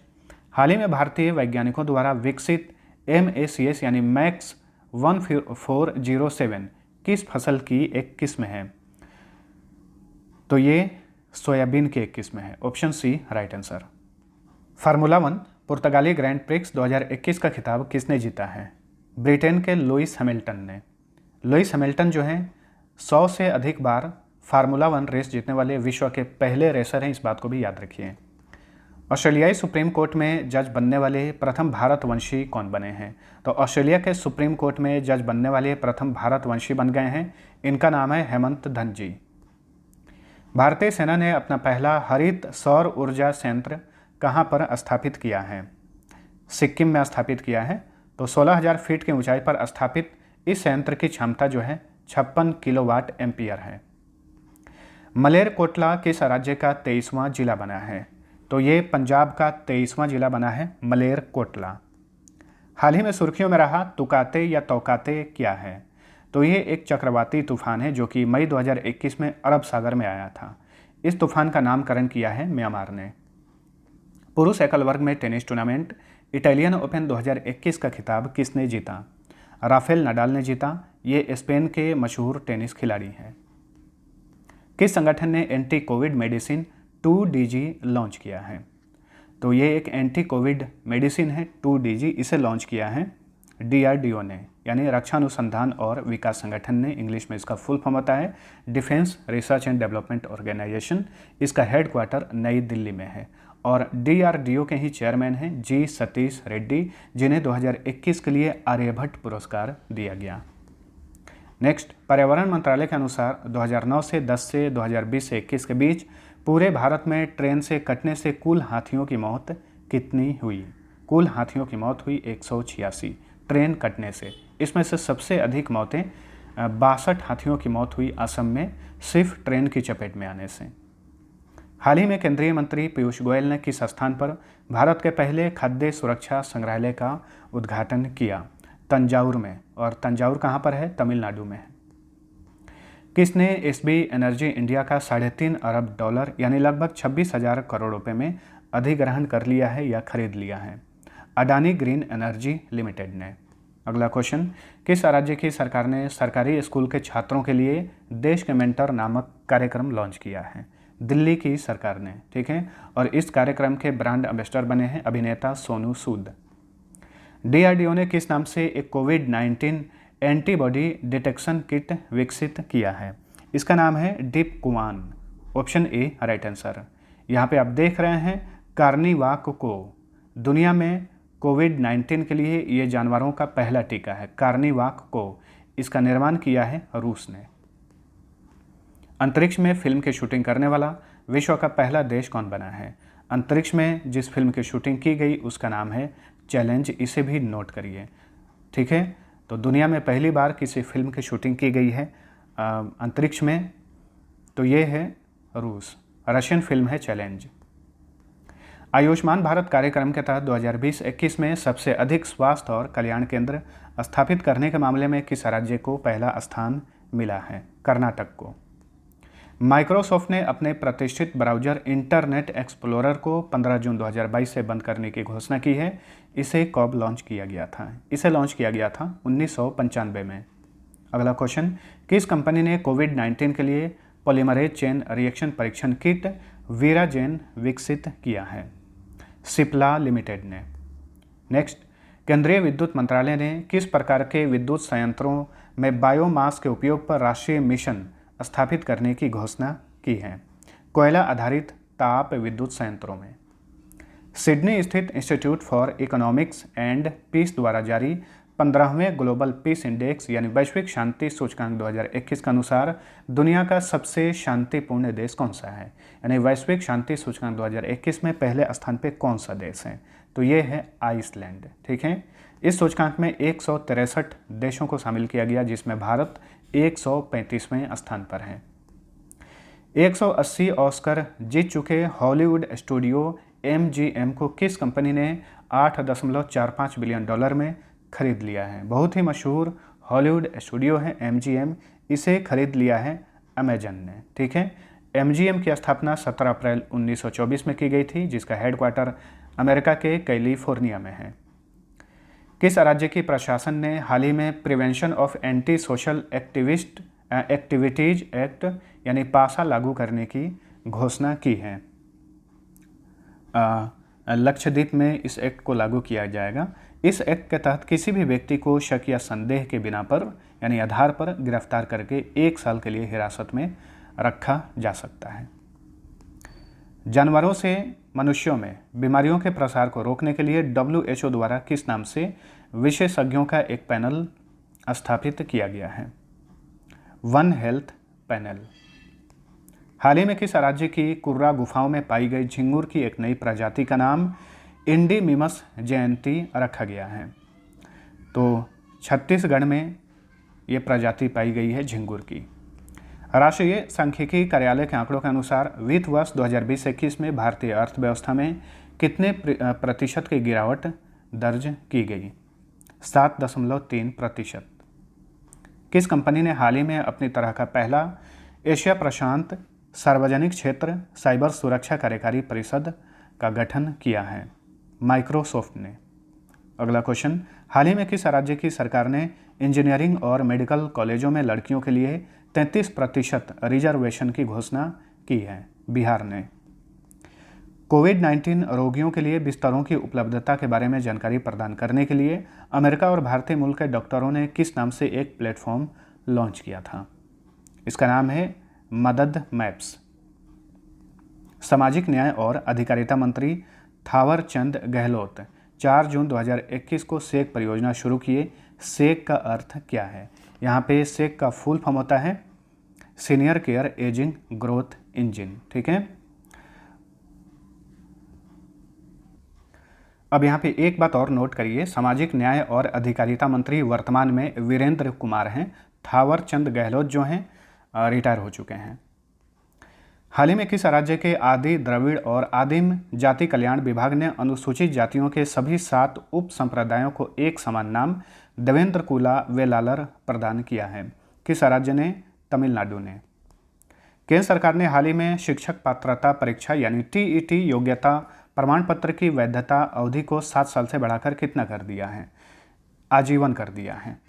हाल ही में भारतीय वैज्ञानिकों द्वारा विकसित MACS यानी मैक्स 1407 किस फसल की एक किस्म है? तो ये सोयाबीन की एक किस्म है। Option C right answer. Formula 1 पुर्तगाली ग्रैंड प्रिक्स 2021 का खिताब किसने जीता है? ब्रिटेन के लुइस हैमिल्टन ने। लुइस हैमिल्टन जो हैं 100 से अधिक बार फार्मूला 1 रेस जीतने वाले विश्व के पहले रेसर हैं, इस बात को भी याद रखिए। ऑस्ट्रेलियाई सुप्रीम कोर्ट में जज बनने वाले प्रथम भारतवंशी कौन बने हैं? तो ऑस्ट्रेलिया के सुप्रीम कोर्ट में जज बनने वाले प्रथम भारतवंशी बन गए हैं। इनका नाम है हेमंत धनजी। भारतीय सेना ने अपना पहला हरित सौर ऊर्जा संयंत्र कहाँ पर स्थापित किया है? सिक्किम में स्थापित किया है। तो 16,000 फीट की ऊंचाई पर स्थापित इस संयंत्र की क्षमता जो है 56 किलोवाट एम्पियर है। मलेरकोटला किस राज्य का 23वां जिला बना है? तो ये पंजाब का 23वां जिला बना है मलेरकोटला। हाल ही में सुर्खियों में रहा तुकाते या तौकाते क्या है? तो ये एक चक्रवाती तूफान है जो कि मई 2021 में अरब सागर में आया था। इस तूफान का नामकरण किया है म्यांमार ने। पुरुष एकल वर्ग में टेनिस टूर्नामेंट इटालियन ओपन 2021 का खिताब किसने जीता? राफेल नडाल ने जीता। ये स्पेन के मशहूर टेनिस खिलाड़ी हैं। किस संगठन ने anti Covid medicine 2DG launch किया है? तो ये एक एंटी कोविड मेडिसिन है 2DG, इसे लॉन्च किया है DRDO ने, यानी रक्षा अनुसंधान और विकास संगठन ने। इंग्लिश में इसका फुल फॉर्म होता है defence research and development organisation. इसका हेडक्वार्टर नई दिल्ली में है और DRDO के ही चेयरमैन हैं G सतीश रेड्डी, जिन्हें 2021 के लिए आर्यभट्ट पुरस्कार दिया गया। नेक्स्ट, पर्यावरण मंत्रालय के अनुसार 2009 से 10 से 2020 से 21 के बीच पूरे भारत में ट्रेन से कटने से कुल हाथियों की मौत कितनी हुई? कुल हाथियों की मौत हुई 186 ट्रेन कटने से। इसमें से सबसे अधिक मौतें 62 हाथियों की मौत हुई असम में, सिर्फ ट्रेन की चपेट में आने से। हाल ही में केंद्रीय मंत्री पीयूष गोयल ने किस स्थान पर भारत के पहले खाद्य सुरक्षा संग्रहालय का उद्घाटन किया? तंजावुर में। और तंजावुर कहाँ पर है? तमिलनाडु में है। किसने SB एनर्जी इंडिया का $3.5 अरब यानी लगभग 26,000 करोड़ रुपए में अधिग्रहण कर लिया है या खरीद लिया है? अडानी ग्रीन एनर्जी लिमिटेड ने। अगला क्वेश्चन, किस राज्य की सरकार ने सरकारी स्कूल के छात्रों के लिए देश के मेंटर नामक कार्यक्रम लॉन्च किया है? दिल्ली की सरकार ने। ठीक है, और इस कार्यक्रम के ब्रांड एम्बेसडर बने हैं अभिनेता सोनू सूद। DRDO ने किस नाम से एक कोविड-19 एंटीबॉडी डिटेक्शन किट विकसित किया है? इसका नाम है डिपकुवान। Option A right answer. यहाँ पे आप देख रहे हैं कार्निवाक को। दुनिया में कोविड-19 के लिए ये जानवरों का पहला टीका है कार्निवाक को। इसका निर्माण किया है रूस ने। अंतरिक्ष में फिल्म की शूटिंग करने वाला विश्व का पहला देश कौन बना है? अंतरिक्ष में जिस फिल्म की शूटिंग की गई उसका नाम है चैलेंज, इसे भी नोट करिए, ठीक है। तो दुनिया में पहली बार किसी फिल्म की शूटिंग की गई है अंतरिक्ष में, तो ये है रूस, रशियन फिल्म है चैलेंज। आयुष्मान भारत कार्यक्रम के तहत 2020-21 में सबसे अधिक स्वास्थ्य और कल्याण केंद्र स्थापित करने के मामले में किस राज्य को पहला स्थान मिला है? कर्नाटक को। माइक्रोसॉफ्ट ने अपने प्रतिष्ठित ब्राउज़र इंटरनेट एक्सप्लोरर को 15 जून 2022 से बंद करने की घोषणा की है। इसे कब लॉन्च किया गया था? इसे लॉन्च किया गया था 1995 में। अगला क्वेश्चन, किस कंपनी ने कोविड-19 के लिए पॉलीमरेज चेन रिएक्शन परीक्षण किट वीराजेन विकसित किया है? सिप्ला लिमिटेड ने। नेक्स्ट, केंद्रीय विद्युत मंत्रालय ने किस प्रकार के विद्युत संयंत्रों में बायोमास के उपयोग पर राष्ट्रीय मिशन स्थापित करने की घोषणा की है? कोयला आधारित ताप विद्युत संयंत्रों में। सिडनी स्थित institute for economics and peace द्वारा जारी 15वें ग्लोबल पीस इंडेक्स यानी वैश्विक शांति सूचकांक 2021 के अनुसार दुनिया का सबसे शांतिपूर्ण देश कौन सा है? यानी वैश्विक शांति सूचकांक 2021 में पहले स्थान पे कौन सा देश है? तो ये है आइसलैंड, ठीक है। इस सूचकांक में 163 देशों को शामिल किया गया, जिसमें भारत 135वें स्थान पर है। 180 ऑस्कर जीत चुके हॉलीवुड स्टूडियो MGM को किस कंपनी ने $8.45 बिलियन में खरीद लिया है? बहुत ही मशहूर हॉलीवुड स्टूडियो है MGM, इसे खरीद लिया है अमेजन ने, ठीक है। MGM की स्थापना 17 अप्रैल 1924 में की गई थी, जिसका हेडक्वार्टर अमेरिका के कैलिफोर्निया में है। किस राज्य की प्रशासन ने हाल ही में prevention of anti social activities act यानी पासा लागू करने की घोषणा की है? लक्षद्वीप में इस एक्ट को लागू किया जाएगा। इस एक्ट के तहत किसी भी व्यक्ति को शक या संदेह के बिना पर यानी आधार पर गिरफ्तार करके 1 साल के लिए हिरासत में रखा जा सकता है। जानवरों से मनुष्यों में बीमारियों के प्रसार को रोकने के लिए WHO द्वारा किस नाम से विशेषज्ञों का एक पैनल स्थापित किया गया है? One health panel. हाल ही में किस राज्य की कुर्रा गुफाओं में पाई गई झिंगुर की एक नई प्रजाति का नाम इंडीमिमस जयंती रखा गया है? तो छत्तीसगढ़ में ये प्रजाति पाई गई है झिंगुर की। राष्ट्रीय सांख्यिकी कार्यालय के आंकड़ों के अनुसार वित्त वर्ष 2020-21 में भारतीय अर्थव्यवस्था में कितने प्रतिशत की गिरावट दर्ज की गई? 7.3%। किस कंपनी ने हाल ही में अपनी तरह का पहला एशिया प्रशांत सार्वजनिक क्षेत्र साइबर सुरक्षा कार्यकारी परिषद का गठन किया है? माइक्रोसॉफ्ट ने। अगला क्वेश्चन, हाल ही में किस राज्य की सरकार ने इंजीनियरिंग और मेडिकल कॉलेजों में लड़कियों के लिए 33% रिजर्वेशन की घोषणा की है? बिहार ने। कोविड-19 रोगियों के लिए बिस्तरों की उपलब्धता के बारे में जानकारी प्रदान करने के लिए अमेरिका और भारतीय मूल के डॉक्टरों ने किस नाम से एक प्लेटफॉर्म लॉन्च किया था? इसका नाम है मदद मैप्स। सामाजिक न्याय और अधिकारिता मंत्री थावर चंद गहलोत 4 जून 2021 को सेक परियोजना शुरू किए। सेक का अर्थ क्या है? यहाँ पे सेक का फुल फॉर्म होता है senior care ageing growth engine, ठीक है। अब यहाँ पे एक बात और नोट करिए, सामाजिक न्याय और अधिकारिता मंत्री वर्तमान में वीरेंद्र कुमार हैं। थावर चंद गहलोत जो हैं रिटायर हो चुके हैं। हाल ही में किस राज्य के आदि द्रविड़ और आदिम जाति कल्याण विभाग ने अनुसूचित जातियों के सभी 7 उप संप्रदायों को एक समान नाम देवेंद्र कुला वेलालर प्रदान किया है? किस राज्य ने? तमिलनाडु ने। केंद्र सरकार ने हाल ही में शिक्षक पात्रता परीक्षा यानी TET योग्यता प्रमाण पत्र की वैधता अवधि को 7 साल से बढ़ाकर कितना कर दिया है? आजीवन कर दिया है।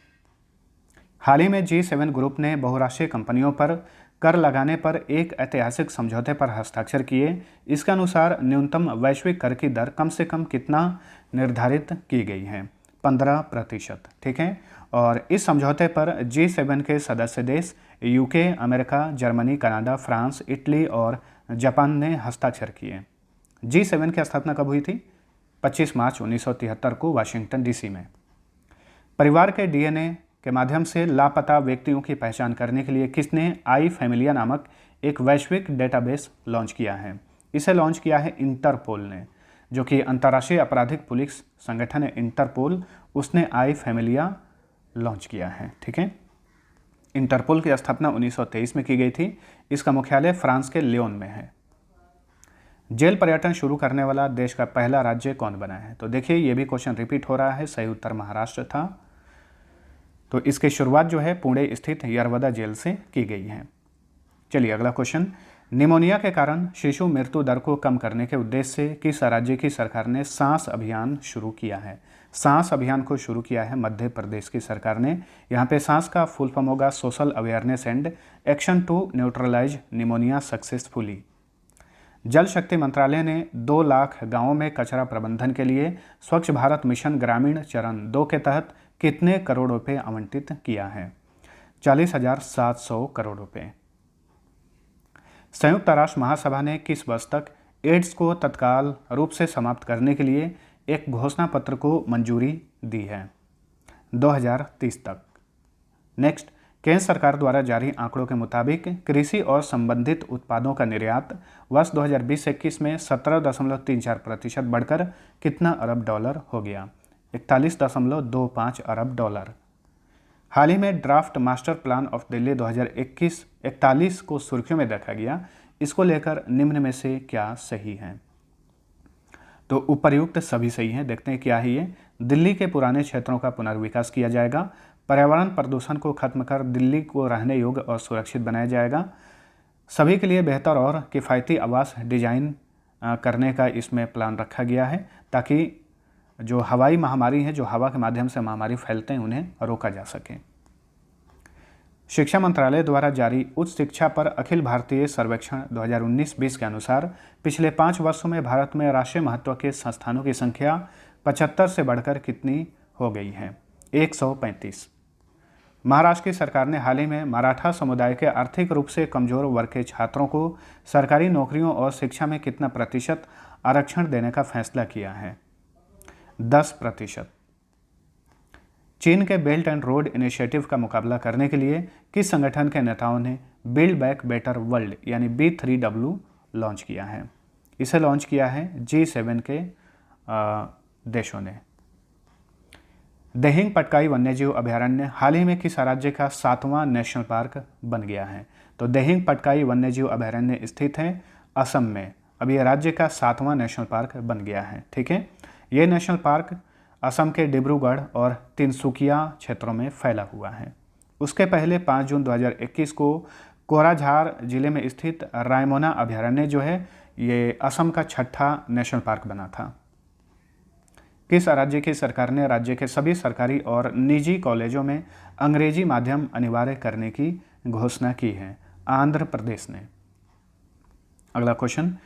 हाल ही में G7 ग्रुप ने बहुराष्ट्रीय कंपनियों पर कर लगाने पर एक ऐतिहासिक समझौते पर हस्ताक्षर किए। इसके अनुसार न्यूनतम वैश्विक कर की दर कम से कम कितना निर्धारित की गई है? 15%, ठीक है। और इस समझौते पर G7 के सदस्य देश UK, America, Germany, Canada, France, Italy और जापान ने हस्ताक्षर किए। G7 की स्थापना कब हुई थी? 25 मार्च 1973 को वाशिंगटन DC में। परिवार के DNA के माध्यम से लापता व्यक्तियों की पहचान करने के लिए किसने आई फैमिलिया नामक एक वैश्विक डेटाबेस लॉन्च किया है? इसे लॉन्च किया है इंटरपोल ने। जो कि अंतर्राष्ट्रीय आपराधिक पुलिस संगठन है इंटरपोल, उसने आई फैमिलिया लॉन्च किया है। ठीक है, इंटरपोल की स्थापना 1923 में की गई थी। इसका मुख्यालय फ्रांस के लियोन में है। जेल पर्यटन शुरू करने वाला देश का पहला राज्य कौन बना है? तो देखिए ये भी क्वेश्चन रिपीट हो रहा है। सही उत्तर महाराष्ट्र था। तो इसकी शुरुआत जो है पुणे स्थित यरवदा जेल से की गई है। चलिए अगला क्वेश्चन, निमोनिया के कारण शिशु मृत्यु दर को कम करने के उद्देश्य से किस राज्य की सरकार ने सांस अभियान शुरू किया है? सांस अभियान को शुरू किया है मध्य प्रदेश की सरकार ने। यहाँ पे सांस का फुल फॉर्म होगा social awareness and action to neutralise pneumonia successfully. Jal Shakti मंत्रालय ने 2 लाख गांवों में कचरा प्रबंधन के लिए स्वच्छ भारत मिशन ग्रामीण चरण 2 के तहत कितने करोड़ रुपए आवंटित किया है? 40,700 करोड़ रुपए। संयुक्त राष्ट्र महासभा ने किस वर्ष तक एड्स को तत्काल रूप से समाप्त करने के लिए एक घोषणा पत्र को मंजूरी दी है? 2030 तक। नेक्स्ट, केंद्र सरकार द्वारा जारी आंकड़ों के मुताबिक कृषि और संबंधित उत्पादों का निर्यात वर्ष 2020-21 में 17.34% बढ़कर कितना अरब डॉलर हो गया? 41.25 अरब डॉलर। हाल ही में draft master plan of Delhi 2021-41 को सुर्खियों में देखा गया। इसको लेकर निम्न में से क्या सही है? तो उपर्युक्त सभी सही हैं। देखते हैं क्या है ये। दिल्ली के पुराने क्षेत्रों का पुनर्विकास किया जाएगा। पर्यावरण प्रदूषण को खत्म कर दिल्ली को रहने योग्य और सुरक्षित बनाया जाएगा। सभी के लिए बेहतर और किफ़ायती आवास डिजाइन करने का इसमें प्लान रखा गया है, ताकि जो हवाई महामारी है, जो हवा के माध्यम से महामारी फैलते हैं, उन्हें रोका जा सके। शिक्षा मंत्रालय द्वारा जारी उच्च शिक्षा पर अखिल भारतीय सर्वेक्षण 2019-20 के अनुसार पिछले 5 वर्षों में भारत में राष्ट्रीय महत्व के संस्थानों की संख्या 75 से बढ़कर कितनी हो गई है? 135। महाराष्ट्र की सरकार ने हाल ही में मराठा समुदाय के आर्थिक रूप से कमजोर वर्ग के छात्रों को सरकारी नौकरियों और शिक्षा में कितना प्रतिशत आरक्षण देने का फैसला किया है? 10%। चीन के बेल्ट एंड रोड इनिशिएटिव का मुकाबला करने के लिए किस संगठन के नेताओं ने बिल्ड बैक बेटर वर्ल्ड यानी B3W लॉन्च किया है? इसे लॉन्च किया है G7 के देशों ने। देहिंग पटकाई वन्यजीव अभयारण्य हाल ही में किस राज्य का 7वां नेशनल पार्क बन गया है? तो देहिंग पटकाई वन्यजीव अभयारण्य स्थित है असम में। अब ये राज्य का 7वां नेशनल पार्क बन गया है। ठीक है, ये नेशनल पार्क असम के डिब्रूगढ़ और तिनसुकिया क्षेत्रों में फैला हुआ है। उसके पहले 5 जून 2021 को कोराझार जिले में स्थित रायमोना अभयारण्य जो है ये असम का 6ठा नेशनल पार्क बना था। किस राज्य की सरकार ने राज्य के सभी सरकारी और निजी कॉलेजों में अंग्रेजी माध्यम अनिवार्य करने की घोषणा की है? आंध्र प्रदेश ने। अगला क्वेश्चन,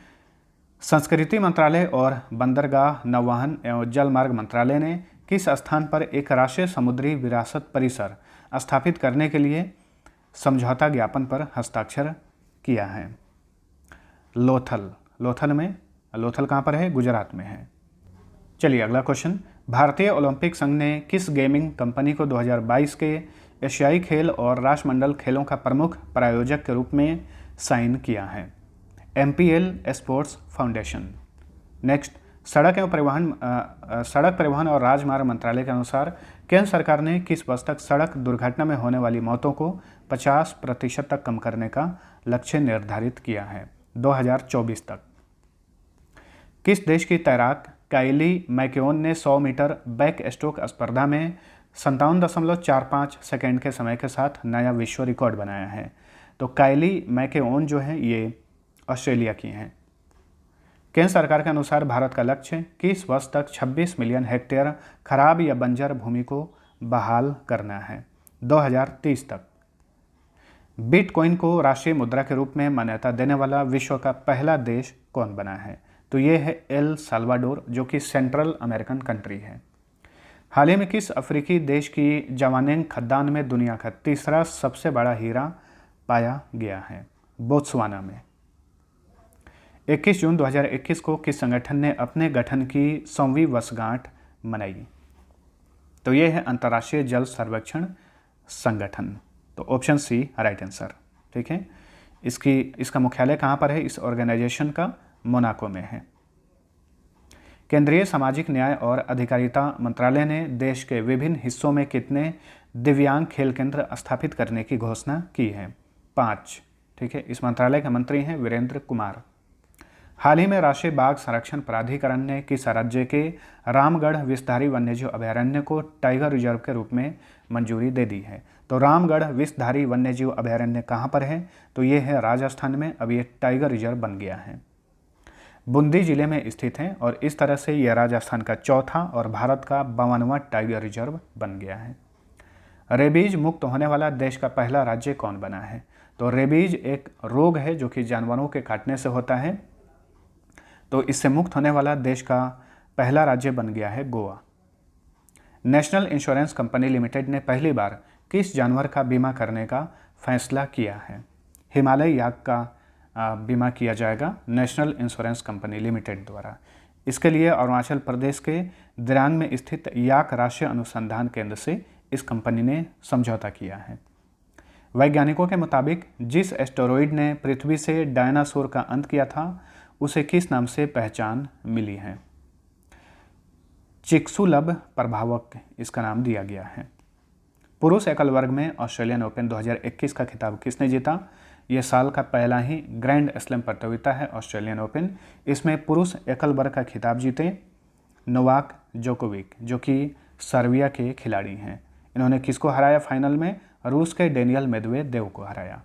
संस्कृति मंत्रालय और बंदरगाह नौवहन एवं जलमार्ग मंत्रालय ने किस स्थान पर एक राष्ट्रीय समुद्री विरासत परिसर स्थापित करने के लिए समझौता ज्ञापन पर हस्ताक्षर किया है? लोथल। लोथल कहाँ पर है? गुजरात में है। चलिए अगला क्वेश्चन, भारतीय ओलंपिक संघ ने किस गेमिंग कंपनी को 2022 के एशियाई खेल और राष्ट्रमंडल खेलों का प्रमुख प्रायोजक के रूप में साइन किया है? MPL sports foundation. नेक्स्ट, सड़क परिवहन और राजमार्ग मंत्रालय के अनुसार केंद्र सरकार ने किस वर्ष तक सड़क दुर्घटना में होने वाली मौतों को 50% तक कम करने का लक्ष्य निर्धारित किया है? 2024 तक। किस देश की तैराक काइली मैकेओन ने 100 मीटर बैक स्ट्रोक स्पर्धा में 57.45 सेकेंड के समय के साथ नया विश्व रिकॉर्ड बनाया है? तो काइली मैकेओन जो है ये ऑस्ट्रेलिया की हैं। केंद्र सरकार के अनुसार भारत का लक्ष्य किस वर्ष तक 26 मिलियन हेक्टेयर खराब या बंजर भूमि को बहाल करना है? 2030 तक। बिटकॉइन को राष्ट्रीय मुद्रा के रूप में मान्यता देने वाला विश्व का पहला देश कौन बना है? तो ये है एल साल्वाडोर, जो कि सेंट्रल अमेरिकन कंट्री है। हाल ही में किस अफ्रीकी देश की जवानेंग खदान में दुनिया का तीसरा सबसे बड़ा हीरा पाया गया है? बोत्सवाना में। 21 जून 2021 को किस संगठन ने अपने गठन की 100वीं वर्षगांठ मनाई? तो ये है अंतर्राष्ट्रीय जल सर्वेक्षण संगठन। तो ऑप्शन सी राइट आंसर। ठीक है, इसका मुख्यालय कहाँ पर है? इस ऑर्गेनाइजेशन का मोनाको में है। केंद्रीय सामाजिक न्याय और अधिकारिता मंत्रालय ने देश के विभिन्न हिस्सों में कितने दिव्यांग खेल केंद्र स्थापित करने की घोषणा की है? 5। ठीक है, इस मंत्रालय के मंत्री हैं वीरेंद्र कुमार। हाल ही में राष्ट्रीय बाघ संरक्षण प्राधिकरण ने किस राज्य के रामगढ़ विषधारी वन्यजीव अभयारण्य को टाइगर रिजर्व के रूप में मंजूरी दे दी है? तो रामगढ़ विषधारी वन्यजीव अभयारण्य कहाँ पर है? तो ये है राजस्थान में। अब ये टाइगर रिजर्व बन गया है, बूंदी जिले में स्थित है और इस तरह से यह राजस्थान का चौथा और भारत का 52वां टाइगर रिजर्व बन गया है। रेबीज मुक्त होने वाला देश का पहला राज्य कौन बना है? तो रेबीज एक रोग है जो कि जानवरों के काटने से होता है, तो इससे मुक्त होने वाला देश का पहला राज्य बन गया है Goa. National insurance company limited ने पहली बार किस जानवर का बीमा करने का फैसला किया है? हिमालय याक का बीमा किया जाएगा नेशनल इंश्योरेंस कंपनी लिमिटेड द्वारा। इसके लिए अरुणाचल प्रदेश के दिरांग में स्थित याक राष्ट्रीय अनुसंधान केंद्र से इस कंपनी ने समझौता किया है। वैज्ञानिकों के मुताबिक जिस एस्टेरॉयड ने पृथ्वी से डायनासोर का अंत किया था उसे किस नाम से पहचान मिली है? चिक्सुलब प्रभावक इसका नाम दिया गया है। पुरुष एकल वर्ग में ऑस्ट्रेलियन ओपन 2021 का खिताब किसने जीता? यह साल का पहला ही ग्रैंड स्लैम प्रतियोगिता है ऑस्ट्रेलियन ओपन। इसमें पुरुष एकल वर्ग का खिताब जीते नोवाक जोकोविक, जो कि सर्बिया के खिलाड़ी हैं। इन्होंने किसको हराया फाइनल में? रूस के डेनियल मेदवेदेव को हराया।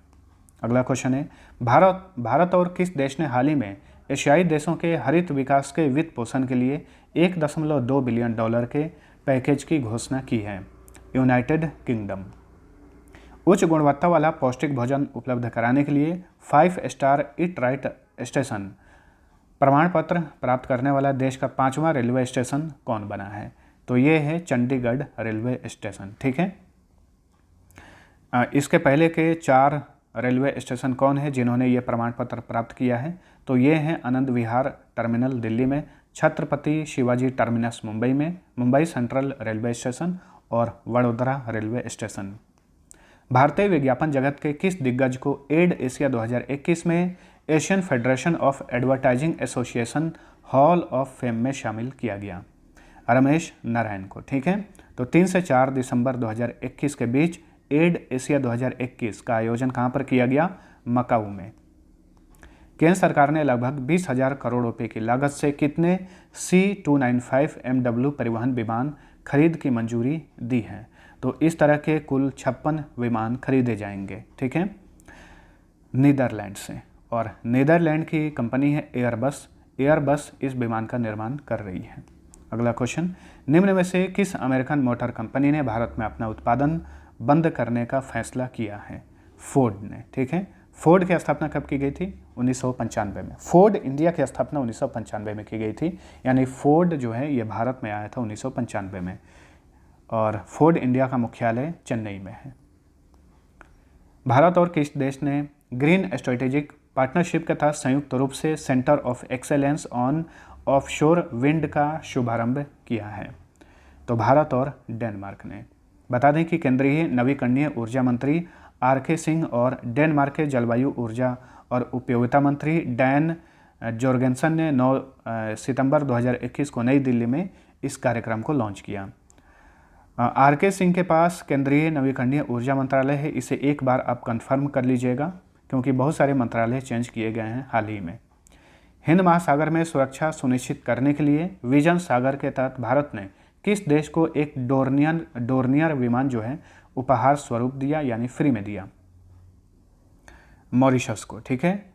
अगला क्वेश्चन है, भारत और किस देश ने हाल ही में एशियाई देशों के हरित विकास के वित्त पोषण के लिए $1.2 बिलियन के पैकेज की घोषणा की है? United kingdom. उच्च गुणवत्ता वाला पौष्टिक भोजन उपलब्ध कराने के लिए 5 स्टार ईट राइट स्टेशन प्रमाण पत्र प्राप्त करने वाला देश का 5वां रेलवे स्टेशन कौन बना है? तो ये है चंडीगढ़ रेलवे स्टेशन। ठीक है, इसके पहले के 4 रेलवे स्टेशन कौन है जिन्होंने ये प्रमाण पत्र प्राप्त किया है? तो ये हैं आनंद विहार टर्मिनल दिल्ली में, छत्रपति शिवाजी टर्मिनस मुंबई में, मुंबई सेंट्रल रेलवे स्टेशन और वडोदरा रेलवे स्टेशन। भारतीय विज्ञापन जगत के किस दिग्गज को एड एशिया 2021 में Asian federation of advertising association hall of fame में शामिल किया गया? रमेश नारायण को। ठीक है, तो 3 से 4 दिसंबर 2021 के बीच एड एशिया 2021 का आयोजन कहाँ पर किया गया? मकाऊ में। केंद्र सरकार ने लगभग 20,000 करोड़ रुपए की लागत से कितने C295 MW परिवहन विमान खरीद की मंजूरी दी है? तो इस तरह के कुल 56 विमान खरीदे जाएंगे। ठीक है, नीदरलैंड से, और नीदरलैंड की कंपनी है एयरबस। एयरबस इस विमान का निर्माण कर रही है। अगला क्वेश्चन, निम्न में से किस अमेरिकन मोटर कंपनी ने भारत में अपना उत्पादन बंद करने का फैसला किया है? फोर्ड ने। ठीक है, फोर्ड की स्थापना कब की गई थी? 1995 में। फोर्ड इंडिया की स्थापना 1995 में की गई थी, यानी फोर्ड जो है ये भारत में आया था 1995 में, और फोर्ड इंडिया का मुख्यालय चेन्नई में है। भारत और किस देश ने ग्रीन स्ट्रेटेजिक पार्टनरशिप के तहत संयुक्त रूप से centre of excellence on offshore wind का शुभारंभ किया है? तो भारत और डेनमार्क ने। बता दें कि केंद्रीय नवीकरणीय ऊर्जा मंत्री आर.के. सिंह और डेनमार्क के जलवायु ऊर्जा और उपयोगिता मंत्री डैन जोर्गेनसन ने 9 सितंबर 2021 को नई दिल्ली में इस कार्यक्रम को लॉन्च किया। आर.के. सिंह के पास केंद्रीय नवीकरणीय ऊर्जा मंत्रालय है, इसे एक बार आप कंफर्म कर लीजिएगा क्योंकि बहुत सारे मंत्रालय चेंज किए गए हैं हाल ही में। हिंद महासागर में सुरक्षा सुनिश्चित करने के लिए विजन सागर के तहत भारत ने किस देश को एक डोर्नियर विमान जो है उपहार स्वरूप दिया, यानी फ्री में दिया? मॉरिशस को। ठीक है,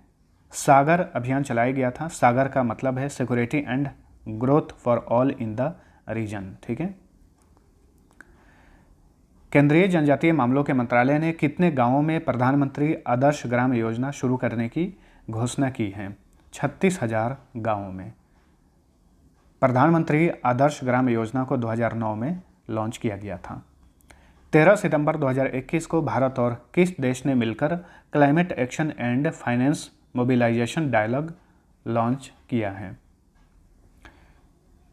सागर अभियान चलाया गया था। सागर का मतलब है security and growth for all in the region. ठीक है, केंद्रीय जनजातीय मामलों के मंत्रालय ने कितने गांवों में प्रधानमंत्री आदर्श ग्राम योजना शुरू करने की घोषणा की है? 36,000 गांवों में। प्रधानमंत्री आदर्श ग्राम योजना को 2009 में लॉन्च किया गया था। 13 सितंबर 2021 को भारत और किस देश ने मिलकर climate action and finance mobilisation dialogue launch किया है?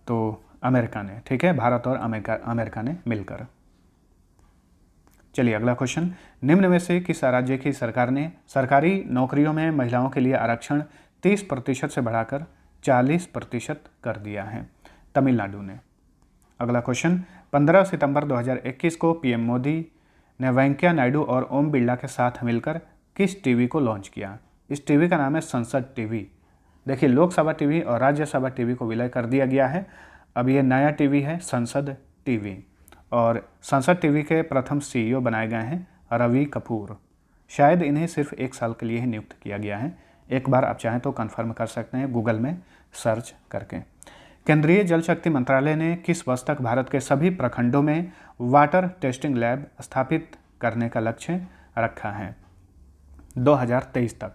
तो अमेरिका ने। ठीक है, भारत और अमेरिका ने मिलकर। चलिए अगला क्वेश्चन, निम्न में से किस राज्य की सरकार ने सरकारी नौकरियों में महिलाओं के लिए आरक्षण 30% से बढ़ाकर 40% कर दिया है? तमिलनाडु ने। अगला क्वेश्चन, 15 सितंबर 2021 को पीएम मोदी ने वेंकैया नायडू और ओम बिरला के साथ मिलकर किस टीवी को लॉन्च किया? इस टीवी का नाम है संसद टीवी। देखिए, लोकसभा टीवी और राज्यसभा टीवी को विलय कर दिया गया है। अब ये नया टीवी है संसद टीवी, और संसद टीवी के प्रथम सीईओ बनाए गए हैं रवि कपूर। शायद इन्हें सिर्फ 1 साल के लिए ही नियुक्त किया गया है। एक बार आप चाहें तो कंफर्म कर सकते हैं गूगल में सर्च करके। केंद्रीय जल शक्ति मंत्रालय ने किस वर्ष तक भारत के सभी प्रखंडों में वाटर टेस्टिंग लैब स्थापित करने का लक्ष्य रखा है? 2023 तक।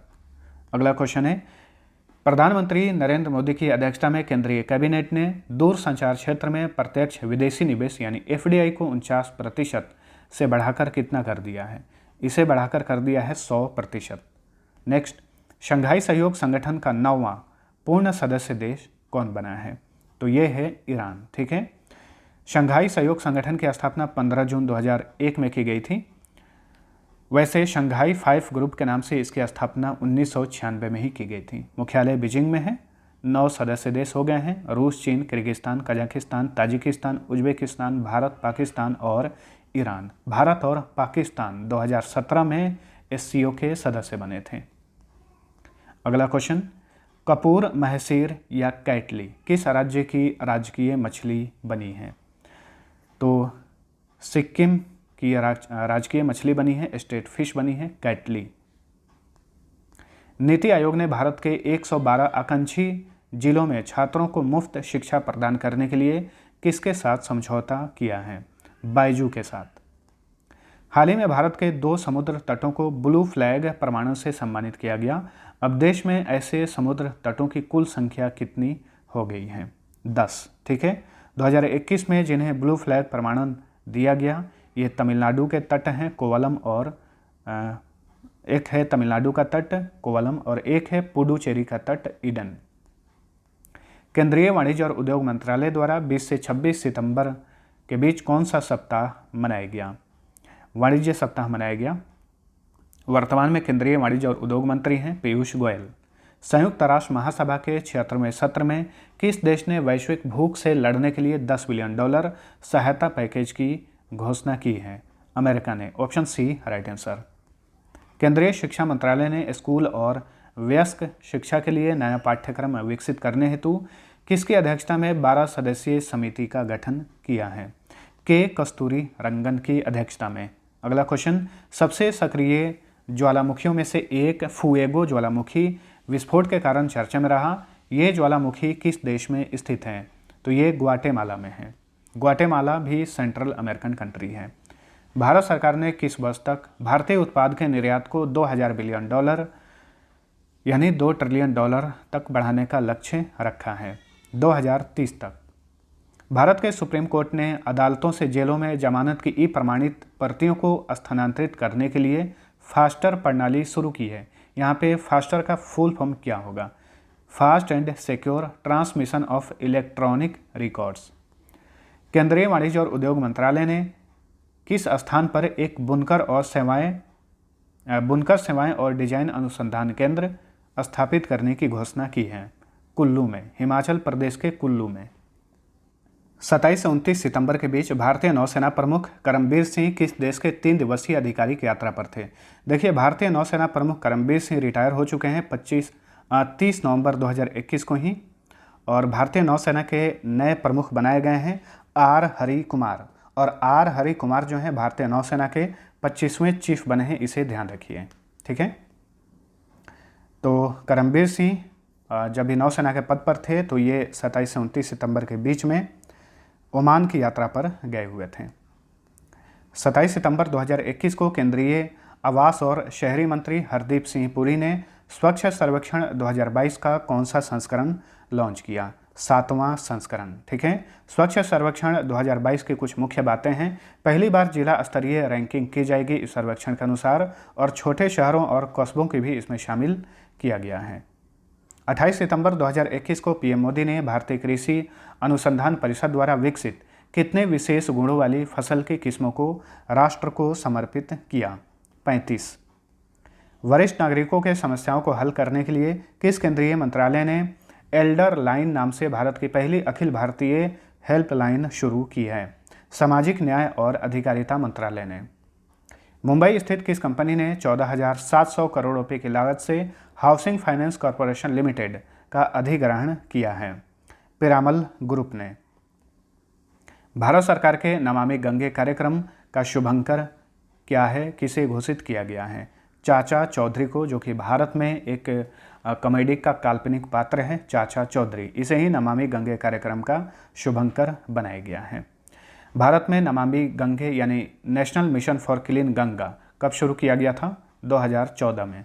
अगला क्वेश्चन है, प्रधानमंत्री नरेंद्र मोदी की अध्यक्षता में केंद्रीय कैबिनेट ने दूर संचार क्षेत्र में प्रत्यक्ष विदेशी निवेश यानी FDI को 49% से बढ़ाकर कितना कर दिया है? इसे बढ़ाकर कर दिया है 100%। नेक्स्ट, शंघाई सहयोग संगठन का 9वां पूर्ण सदस्य देश कौन बना है? तो ये है ईरान। ठीक है, शंघाई सहयोग संगठन की स्थापना 15 जून 2001 में की गई थी। वैसे शंघाई 5 ग्रुप के नाम से इसकी स्थापना 1996 में ही की गई थी। मुख्यालय बीजिंग में है। 9 सदस्य देश हो गए हैं, रूस, चीन, Kyrgyzstan, Kazakhstan, Tajikistan, Uzbekistan, Bharat, Pakistan और ईरान। भारत और पाकिस्तान 2017 में SCO के सदस्य बने थे। अगला क्वेश्चन, कपूर, महसीर या कैटली किस राज्य की राजकीय मछली बनी है? तो सिक्किम की राजकीय मछली बनी है, स्टेट फिश बनी है कैटली। नीति आयोग ने भारत के 112 आकांक्षी जिलों में छात्रों को मुफ्त शिक्षा प्रदान करने के लिए किसके साथ समझौता किया है? बायजू के साथ। हाल ही में भारत के 2 समुद्र तटों को ब्लू फ्लैग प्रमाणन से सम्मानित किया गया। अब देश में ऐसे समुद्र तटों की कुल संख्या कितनी हो गई है? 10। ठीक है, 2021 में जिन्हें ब्लू फ्लैग प्रमाणन दिया गया, ये तमिलनाडु के तट हैं कोवलम, और एक है तमिलनाडु का तट कोवलम और एक है पुडुचेरी का तट ईडन। केंद्रीय वाणिज्य और उद्योग मंत्रालय द्वारा 20 से 26 सितंबर के बीच कौन सा सप्ताह मनाया गया? वाणिज्य सप्ताह मनाया गया। वर्तमान में केंद्रीय वाणिज्य और उद्योग मंत्री हैं पीयूष गोयल। संयुक्त राष्ट्र महासभा के 76वें सत्र में किस देश ने वैश्विक भूख से लड़ने के लिए $10 बिलियन सहायता पैकेज की घोषणा की है? अमेरिका ने। Option C right answer. केंद्रीय शिक्षा मंत्रालय ने स्कूल और वयस्क शिक्षा के लिए नया पाठ्यक्रम विकसित करने हेतु किसकी अध्यक्षता में 12 सदस्यीय समिति का गठन किया है? के कस्तूरी रंगन की अध्यक्षता में। अगला क्वेश्चन, सबसे सक्रिय ज्वालामुखियों में से एक फुएगो ज्वालामुखी विस्फोट के कारण चर्चा में रहा। ये ज्वालामुखी किस देश में स्थित है? तो ये ग्वाटेमाला में है। ग्वाटेमाला भी सेंट्रल अमेरिकन कंट्री है। भारत सरकार ने किस वर्ष तक भारतीय उत्पाद के निर्यात को $2000 बिलियन यानी $2 ट्रिलियन तक बढ़ाने का लक्ष्य रखा है? 2030 तक। भारत के सुप्रीम कोर्ट ने अदालतों से जेलों में जमानत की प्रमाणित प्रतियों को स्थानांतरित करने के लिए फास्टर प्रणाली शुरू की है। यहाँ पे फास्टर का फुल फॉर्म क्या होगा? Fast and secure transmission of electronic records. केंद्रीय वाणिज्य और उद्योग मंत्रालय ने किस स्थान पर एक बुनकर सेवाएं और डिजाइन अनुसंधान केंद्र स्थापित करने की घोषणा की है? कुल्लू में, हिमाचल प्रदेश के कुल्लू में। 27 से 29 सितंबर के बीच भारतीय नौसेना प्रमुख करमबीर सिंह किस देश के 3 दिवसीय आधिकारिक यात्रा पर थे? देखिए, भारतीय नौसेना प्रमुख करमबीर सिंह रिटायर हो चुके हैं 30 नवंबर 2021 को ही, और भारतीय नौसेना के नए प्रमुख बनाए गए हैं आर हरि कुमार। और आर हरि कुमार जो हैं भारतीय नौसेना के 25वें चीफ बने हैं, इसे ध्यान रखिए। ठीक है, तो करमबीर सिंह जब भी नौसेना के पद पर थे तो ये 27 से 29 सितंबर के बीच में ओमान की यात्रा पर गए हुए थे। 27 सितंबर 2021 को केंद्रीय आवास और शहरी मंत्री हरदीप सिंह पुरी ने स्वच्छ सर्वेक्षण 2022 का कौन सा संस्करण लॉन्च किया? 7वां संस्करण। ठीक है, स्वच्छ सर्वेक्षण 2022 की कुछ मुख्य बातें हैं। पहली बार जिला स्तरीय रैंकिंग की जाएगी इस सर्वेक्षण के अनुसार, और छोटे शहरों और कस्बों की भी इसमें शामिल किया गया है। 28 सितंबर 2021 को पीएम मोदी ने भारतीय कृषि अनुसंधान परिषद द्वारा विकसित कितने विशेष गुणों वाली फसल की किस्मों को राष्ट्र को समर्पित किया? 35। वरिष्ठ नागरिकों के समस्याओं को हल करने के लिए किस केंद्रीय मंत्रालय ने एल्डर लाइन नाम से भारत की पहली अखिल भारतीय हेल्पलाइन शुरू की है? सामाजिक न्याय और अधिकारिता मंत्रालय ने। मुंबई स्थित किस कंपनी ने 14,700 करोड़ रुपए की लागत से हाउसिंग फाइनेंस कॉरपोरेशन लिमिटेड का अधिग्रहण किया है? पिरामल ग्रुप ने। भारत सरकार के नमामि गंगे कार्यक्रम का शुभंकर क्या है, किसे घोषित किया गया है? चाचा चौधरी को, जो कि भारत में एक कॉमेडी का काल्पनिक पात्र है, चाचा चौधरी, इसे ही नमामि गंगे कार्यक्रम का शुभंकर बनाया गया है। भारत में नमामि गंगे यानी national mission for clean Ganga कब शुरू किया गया था? 2014 में।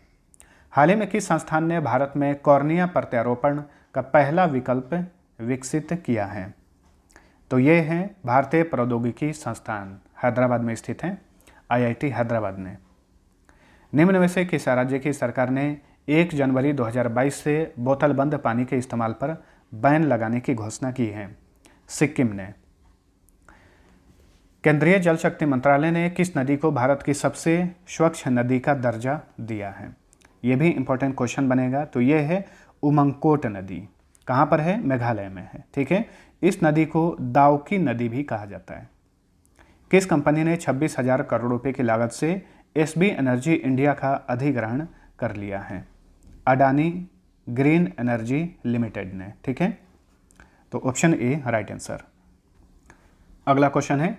हाल ही में किस संस्थान ने भारत में कॉर्निया प्रत्यारोपण का पहला विकल्प विकसित किया है? तो ये है भारतीय प्रौद्योगिकी संस्थान, हैदराबाद में स्थित है, IIT हैदराबाद ने। निम्न में से किस राज्य की सरकार ने 1 जनवरी 2022 से बोतल बंद पानी के इस्तेमाल पर बैन लगाने की घोषणा की है? सिक्किम ने। केंद्रीय जल शक्ति मंत्रालय ने किस नदी को भारत की सबसे स्वच्छ नदी का दर्जा दिया है? ये भी इंपॉर्टेंट क्वेश्चन बनेगा। तो ये है उमंगकोट नदी। कहाँ पर है? मेघालय में है। ठीक है, इस नदी को दाउकी नदी भी कहा जाता है। किस कंपनी ने 26,000 करोड़ रुपए की लागत से SB एनर्जी इंडिया का अधिग्रहण कर लिया है? अडानी ग्रीन एनर्जी लिमिटेड ने। ठीक है, तो ऑप्शन ए राइट आंसर। अगला क्वेश्चन है,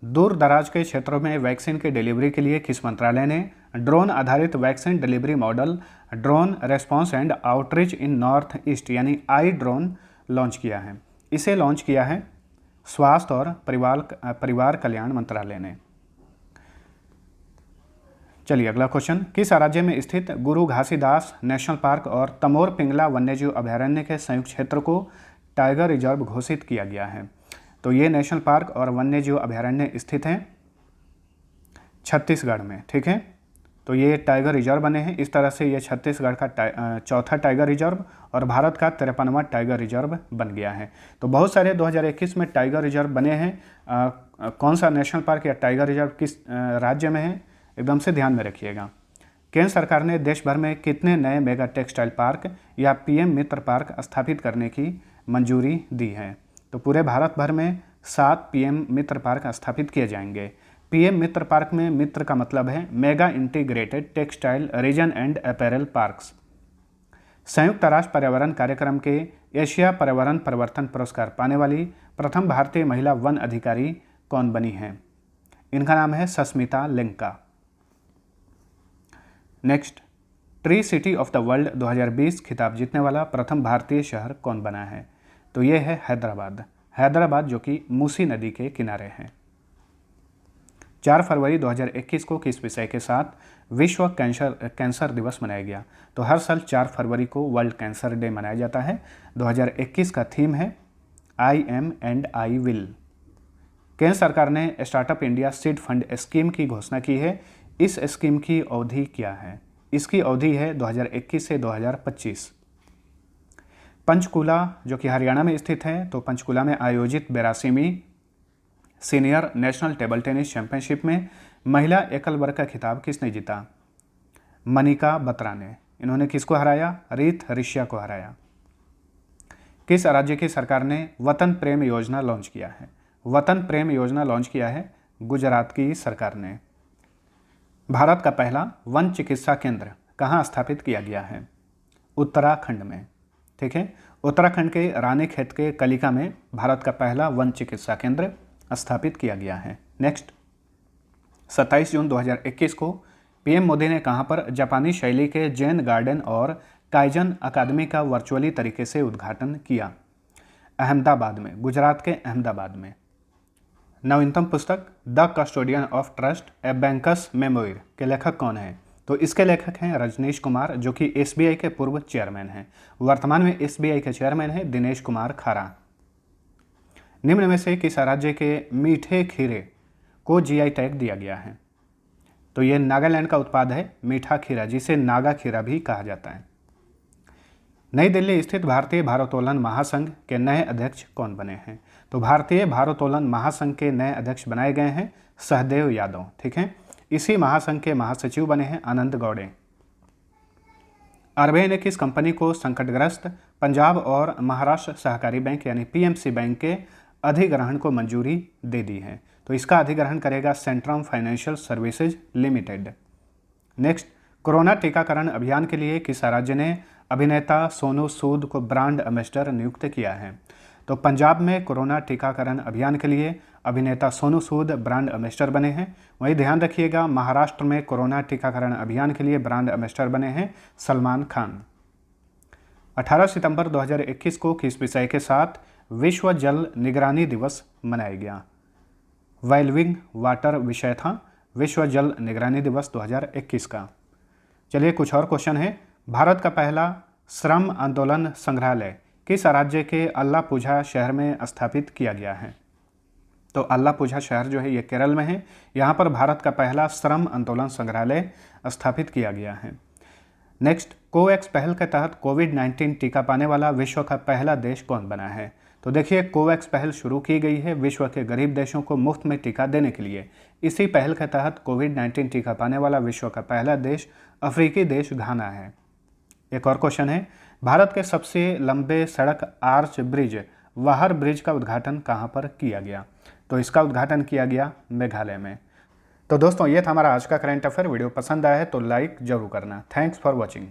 दूर दराज के क्षेत्रों में वैक्सीन की डिलीवरी के लिए किस मंत्रालय ने ड्रोन आधारित vaccine delivery model drone response and outreach in north east यानी iDrone लॉन्च किया है? इसे लॉन्च किया है स्वास्थ्य और परिवार कल्याण मंत्रालय ने। चलिए अगला क्वेश्चन, किस राज्य में स्थित गुरु घासीदास नेशनल पार्क और तमोर पिंगला वन्यजीव अभयारण्य के संयुक्त क्षेत्र को टाइगर रिजर्व घोषित किया गया है? तो ये नेशनल पार्क और वन्यजीव अभयारण्य स्थित हैं छत्तीसगढ़ में। ठीक है, तो ये टाइगर रिजर्व बने हैं। इस तरह से ये छत्तीसगढ़ का चौथा टाइगर रिजर्व और भारत का 53वां टाइगर रिजर्व बन गया है। तो बहुत सारे 2021 में टाइगर रिजर्व बने हैं। कौन सा नेशनल पार्क या टाइगर रिजर्व किस राज्य में है, एकदम से ध्यान में रखिएगा। केंद्र सरकार ने देश भर में कितने नए मेगा टेक्सटाइल पार्क या PM मित्र पार्क स्थापित करने की मंजूरी दी है? तो पूरे भारत भर में 7 PM मित्र पार्क स्थापित किए जाएंगे। PM मित्र पार्क में मित्र का मतलब है mega integrated textile reason and apparel parks. संयुक्त राष्ट्र पर्यावरण कार्यक्रम के एशिया पर्यावरण परिवर्तन पुरस्कार पाने वाली प्रथम भारतीय महिला वन अधिकारी कौन बनी हैं? इनका नाम है Sasmita Lenka. Next, tree city of the world 2020 खिताब जीतने वाला प्रथम भारतीय शहर कौन बना है? तो ये है हैदराबाद। हैदराबाद जो कि मूसी नदी के किनारे है। 4 फरवरी 2021 को किस विषय के साथ विश्व कैंसर दिवस मनाया गया? तो हर साल 4 फरवरी को वर्ल्ड कैंसर डे मनाया जाता है। 2021 का थीम है I am and I will। केंद्र सरकार ने startup India seed fund scheme की घोषणा की है। इस स्कीम की अवधि क्या है? इसकी अवधि है 2021 से 2025। पंचकुला जो कि हरियाणा में स्थित है, तो पंचकुला में आयोजित 82वीं senior national table tennis championship में महिला एकल वर्ग का खिताब किसने जीता? मनिका बत्रा ने। इन्होंने किसको हराया? रीत ऋषिया को हराया। किस राज्य की सरकार ने वतन प्रेम योजना लॉन्च किया है? वतन प्रेम योजना लॉन्च किया है गुजरात की सरकार ने। भारत का पहला वन चिकित्सा केंद्र कहाँ स्थापित किया गया है? उत्तराखंड में। ठीक है, उत्तराखंड के रानीखेत के कलिका में भारत का पहला वन चिकित्सा केंद्र स्थापित किया गया है। नेक्स्ट, 27 जून 2021 को PM मोदी ने कहां पर जापानी शैली के जैन गार्डन और काइजन अकादमी का वर्चुअली तरीके से उद्घाटन किया? अहमदाबाद में, गुजरात के अहमदाबाद में। नवीनतम पुस्तक the custodian of trust a banker's memoir के लेखक कौन है? तो इसके लेखक हैं रजनीश कुमार, जो कि SBI के पूर्व चेयरमैन हैं। वर्तमान में SBI के चेयरमैन हैं दिनेश कुमार खारा। निम्न में से किस राज्य के मीठे खीरे को GI टैग दिया गया है? तो ये नागालैंड का उत्पाद है मीठा खीरा, जिसे नागा खीरा भी कहा जाता है। नई दिल्ली स्थित भारतीय भारोत्तोलन महासंघ के नए अध्यक्ष कौन बने हैं? तो भारतीय भारोत्तोलन महासंघ के नए अध्यक्ष बनाए गए हैं सहदेव यादव। ठीक है, इसी महासंघ के महासचिव बने हैं आनंद गौड़े। आरबीआई ने किस कंपनी को संकटग्रस्त पंजाब और महाराष्ट्र सहकारी बैंक यानी पीएमसी बैंक के अधिग्रहण को मंजूरी दे दी है? तो इसका अधिग्रहण करेगा Centrum financial services limited. Next, corona टीकाकरण अभियान के लिए किस राज्य ने अभिनेता सोनू सूद को ब्रांड एम्बेसडर नियुक्त किया है? तो पंजाब में कोरोना टीकाकरण अभियान के लिए अभिनेता सोनू सूद ब्रांड एम्बेसडर बने हैं। वहीं ध्यान रखिएगा, महाराष्ट्र में कोरोना टीकाकरण अभियान के लिए ब्रांड एम्बेसडर बने हैं सलमान खान। 18 सितंबर 2021 को किस विषय के साथ विश्व जल निगरानी दिवस मनाया गया? वेलविंग वाटर विषय था विश्व जल निगरानी दिवस 2021 का। चलिए कुछ और क्वेश्चन है। भारत का पहला श्रम आंदोलन संग्रहालय किस राज्य के अल्लापुझा शहर में स्थापित किया गया है? तो अल्लापुझा शहर जो है ये केरल में है। यहाँ पर भारत का पहला श्रम आंदोलन संग्रहालय स्थापित किया गया है। नेक्स्ट, कोवैक्स पहल के तहत कोविड-19 टीका पाने वाला विश्व का पहला देश कौन बना है? तो देखिए, कोवैक्स पहल शुरू की गई है विश्व के गरीब देशों को मुफ्त में टीका देने के लिए। इसी पहल के तहत कोविड-19 टीका पाने वाला विश्व का पहला देश अफ्रीकी देश घाना है। एक और क्वेश्चन है, भारत के सबसे लंबे सड़क आर्च ब्रिज वाहर ब्रिज का उद्घाटन कहाँ पर किया गया? तो इसका उद्घाटन किया गया मेघालय में। तो दोस्तों, ये था हमारा आज का करंट अफेयर। वीडियो पसंद आया है तो लाइक जरूर करना। Thanks for watching.